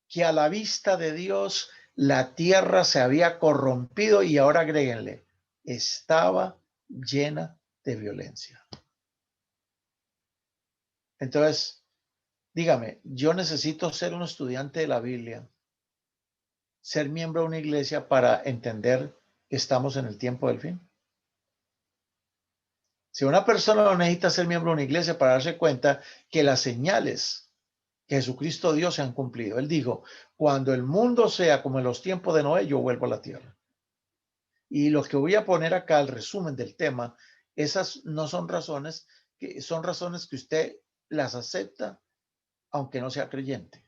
que a la vista de Dios la tierra se había corrompido y ahora agréguenle, estaba llena de violencia. Entonces, dígame, yo necesito ser un estudiante de la Biblia, ser miembro de una iglesia para entender que estamos en el tiempo del fin. Si una persona no necesita ser miembro de una iglesia para darse cuenta que las señales que Jesucristo dio se han cumplido. Él dijo, cuando el mundo sea como en los tiempos de Noé, yo vuelvo a la tierra. Y lo que voy a poner acá, el resumen del tema, esas no son razones, que son razones que usted las acepta, aunque no sea creyente.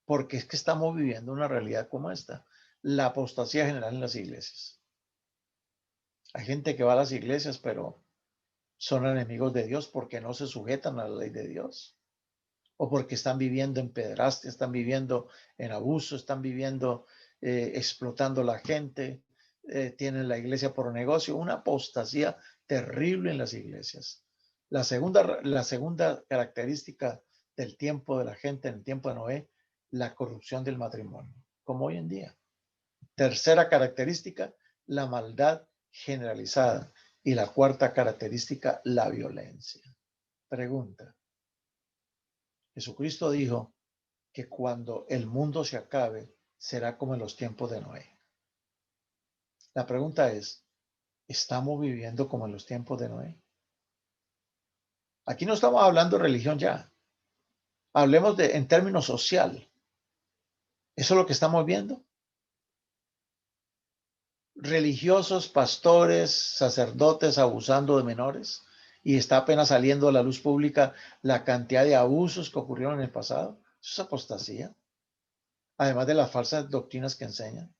Porque es que estamos viviendo una realidad como esta, la apostasía general en las iglesias. Hay gente que va a las iglesias, pero son enemigos de Dios porque no se sujetan a la ley de Dios. O porque están viviendo en pederastia, están viviendo en abuso, están viviendo explotando a la gente, tienen la iglesia por negocio, una apostasía terrible en las iglesias. La segunda característica del tiempo de la gente en el tiempo de Noé, la corrupción del matrimonio, como hoy en día. Tercera característica, la maldad generalizada. Y la cuarta característica, la violencia. Pregunta. Jesucristo dijo que cuando el mundo se acabe, será como en los tiempos de Noé. La pregunta es, ¿estamos viviendo como en los tiempos de Noé? Aquí no estamos hablando de religión ya. Hablemos en términos social. ¿Eso es lo que estamos viendo? Religiosos, pastores, sacerdotes abusando de menores, y está apenas saliendo a la luz pública la cantidad de abusos que ocurrieron en el pasado. Eso es apostasía. Además de las falsas doctrinas que enseñan.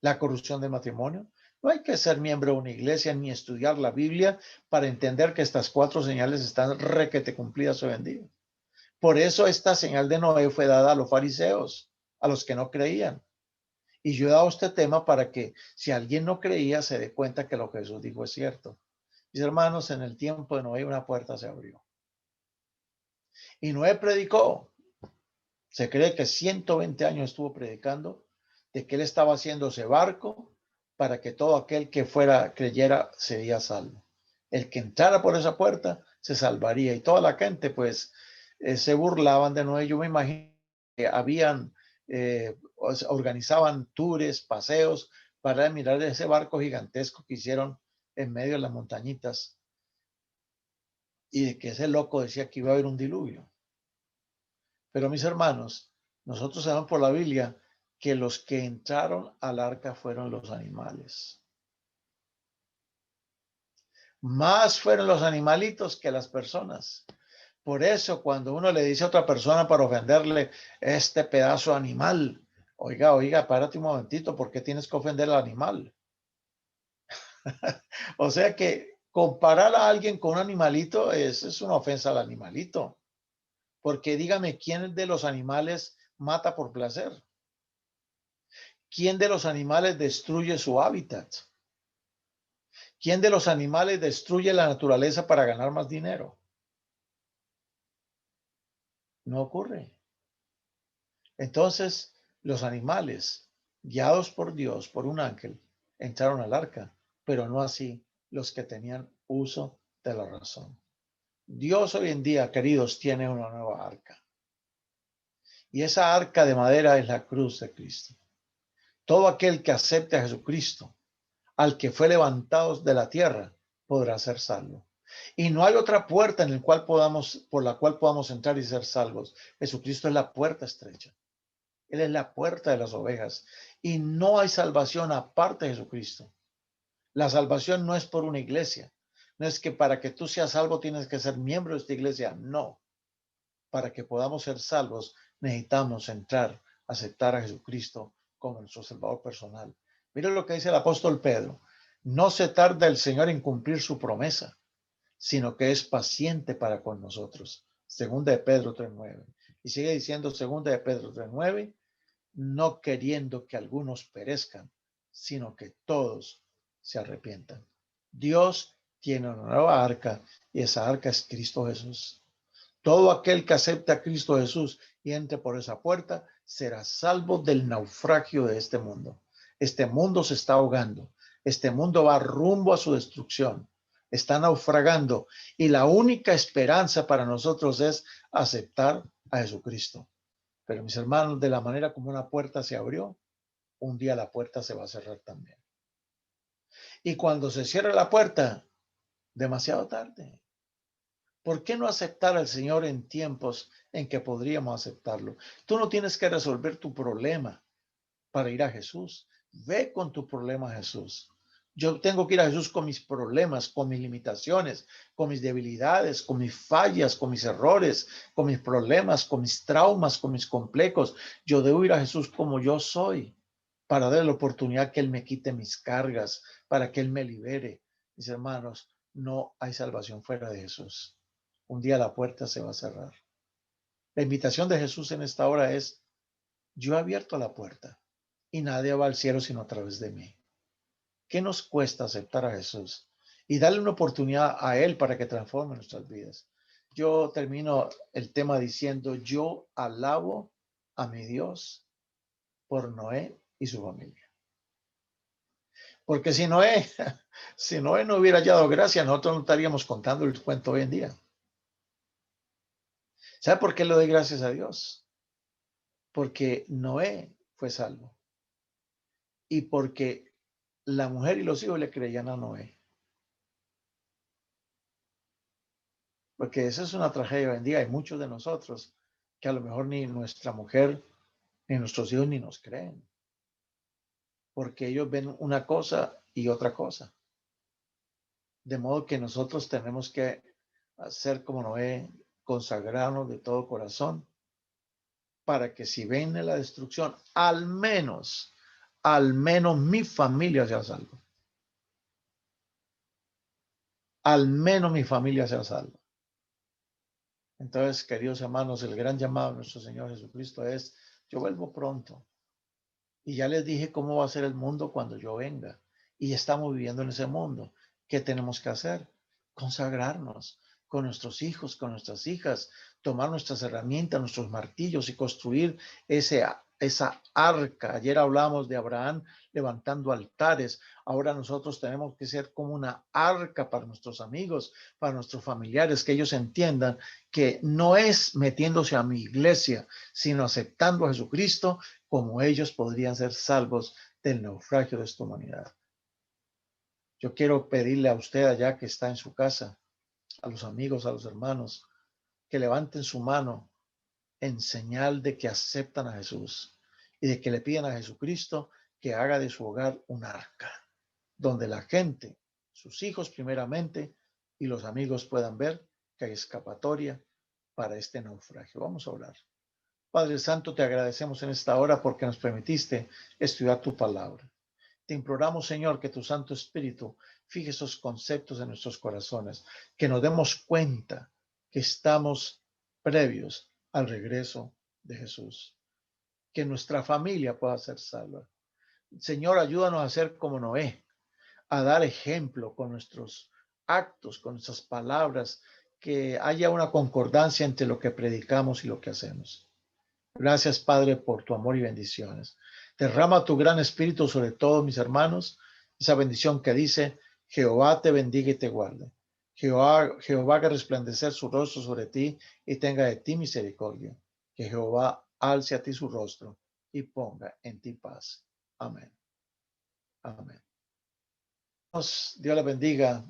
La corrupción del matrimonio. No hay que ser miembro de una iglesia ni estudiar la Biblia para entender que estas cuatro señales están requete cumplidas hoy en día. Por eso esta señal de Noé fue dada a los fariseos, a los que no creían. Y yo he dado este tema para que si alguien no creía se dé cuenta que lo que Jesús dijo es cierto. Mis hermanos, en el tiempo de Noé una puerta se abrió. Y Noé predicó. Se cree que 120 años estuvo predicando de que él estaba haciendo ese barco para que todo aquel que fuera creyera sería salvo. El que entrara por esa puerta se salvaría. Y toda la gente pues se burlaban de Noé. Yo me imagino que organizaban tours, paseos para mirar ese barco gigantesco que hicieron en medio de las montañitas. Y de que ese loco decía que iba a haber un diluvio. Pero mis hermanos, nosotros sabemos por la Biblia que los que entraron al arca fueron los animales. Más fueron los animalitos que las personas. Por eso cuando uno le dice a otra persona para ofenderle, este pedazo de animal, oiga, párate un momentito, ¿por qué tienes que ofender al animal? O sea que comparar a alguien con un animalito es una ofensa al animalito. Porque dígame, ¿quién de los animales mata por placer? ¿Quién de los animales destruye su hábitat? ¿Quién de los animales destruye la naturaleza para ganar más dinero? No ocurre. Entonces, los animales, guiados por Dios, por un ángel, entraron al arca, pero no así los que tenían uso de la razón. Dios hoy en día, queridos, tiene una nueva arca. Y esa arca de madera es la cruz de Cristo. Todo aquel que acepte a Jesucristo, al que fue levantado de la tierra, podrá ser salvo. Y no hay otra puerta en el cual por la cual podamos entrar y ser salvos. Jesucristo es la puerta estrecha. Él es la puerta de las ovejas. Y no hay salvación aparte de Jesucristo. La salvación no es por una iglesia. No es que para que tú seas salvo tienes que ser miembro de esta iglesia. No. Para que podamos ser salvos necesitamos entrar, aceptar a Jesucristo como nuestro Salvador personal. Mira lo que dice el apóstol Pedro. No se tarda el Señor en cumplir su promesa, sino que es paciente para con nosotros. Segunda de Pedro 3:9. Y sigue diciendo segunda de Pedro 3:9, no queriendo que algunos perezcan, sino que todos se arrepientan. Dios tiene una nueva arca y esa arca es Cristo Jesús. Todo aquel que acepte a Cristo Jesús y entre por esa puerta será salvo del naufragio de este mundo. Este mundo se está ahogando. Este mundo va rumbo a su destrucción. Está naufragando y la única esperanza para nosotros es aceptar a Jesucristo. Pero mis hermanos, de la manera como una puerta se abrió, un día la puerta se va a cerrar también. Y cuando se cierra la puerta, demasiado tarde. ¿Por qué no aceptar al Señor en tiempos en que podríamos aceptarlo? Tú no tienes que resolver tu problema para ir a Jesús. Ve con tu problema a Jesús. Yo tengo que ir a Jesús con mis problemas, con mis limitaciones, con mis debilidades, con mis fallas, con mis errores, con mis problemas, con mis traumas, con mis complejos. Yo debo ir a Jesús como yo soy para darle la oportunidad que Él me quite mis cargas, para que Él me libere. Mis hermanos, no hay salvación fuera de Jesús. Un día la puerta se va a cerrar. La invitación de Jesús en esta hora es, yo he abierto la puerta y nadie va al cielo sino a través de mí. ¿Qué nos cuesta aceptar a Jesús y darle una oportunidad a Él para que transforme nuestras vidas? Yo termino el tema diciendo, yo alabo a mi Dios por Noé y su familia. Porque si Noé, si Noé no hubiera hallado gracia, nosotros no estaríamos contando el cuento hoy en día. ¿Sabe por qué le doy gracias a Dios? Porque Noé fue salvo y porque la mujer y los hijos le creían a Noé. Porque esa es una tragedia hoy en día. Hay muchos de nosotros que a lo mejor ni nuestra mujer, ni nuestros hijos ni nos creen. Porque ellos ven una cosa y otra cosa. De modo que nosotros tenemos que hacer como Noé, consagrarnos de todo corazón para que si viene la destrucción, al menos mi familia sea salva. Al menos mi familia sea salva. Entonces, queridos hermanos, el gran llamado de nuestro Señor Jesucristo es, yo vuelvo pronto. Y ya les dije cómo va a ser el mundo cuando yo venga. Y estamos viviendo en ese mundo. ¿Qué tenemos que hacer? Consagrarnos con nuestros hijos, con nuestras hijas, tomar nuestras herramientas, nuestros martillos y construir esa arca. Ayer hablamos de Abraham levantando altares. Ahora nosotros tenemos que ser como una arca para nuestros amigos, para nuestros familiares, que ellos entiendan que no es metiéndose a mi iglesia, sino aceptando a Jesucristo como ellos podrían ser salvos del naufragio de esta humanidad. Yo quiero pedirle a usted allá que está en su casa, a los amigos, a los hermanos, que levanten su mano en señal de que aceptan a Jesús y de que le piden a Jesucristo que haga de su hogar un arca, donde la gente, sus hijos primeramente, y los amigos puedan ver que hay escapatoria para este naufragio. Vamos a orar. Padre Santo, te agradecemos en esta hora porque nos permitiste estudiar tu palabra. Te imploramos, Señor, que tu Santo Espíritu fije esos conceptos en nuestros corazones, que nos demos cuenta que estamos previos al regreso de Jesús, que nuestra familia pueda ser salva. Señor, ayúdanos a ser como Noé, a dar ejemplo con nuestros actos, con nuestras palabras, que haya una concordancia entre lo que predicamos y lo que hacemos. Gracias, Padre, por tu amor y bendiciones. Derrama tu gran espíritu sobre todos mis hermanos, esa bendición que dice, Jehová te bendiga y te guarde. Jehová haga resplandecer su rostro sobre ti y tenga de ti misericordia. Que Jehová alce a ti su rostro y ponga en ti paz. Amén. Amén. Dios le bendiga.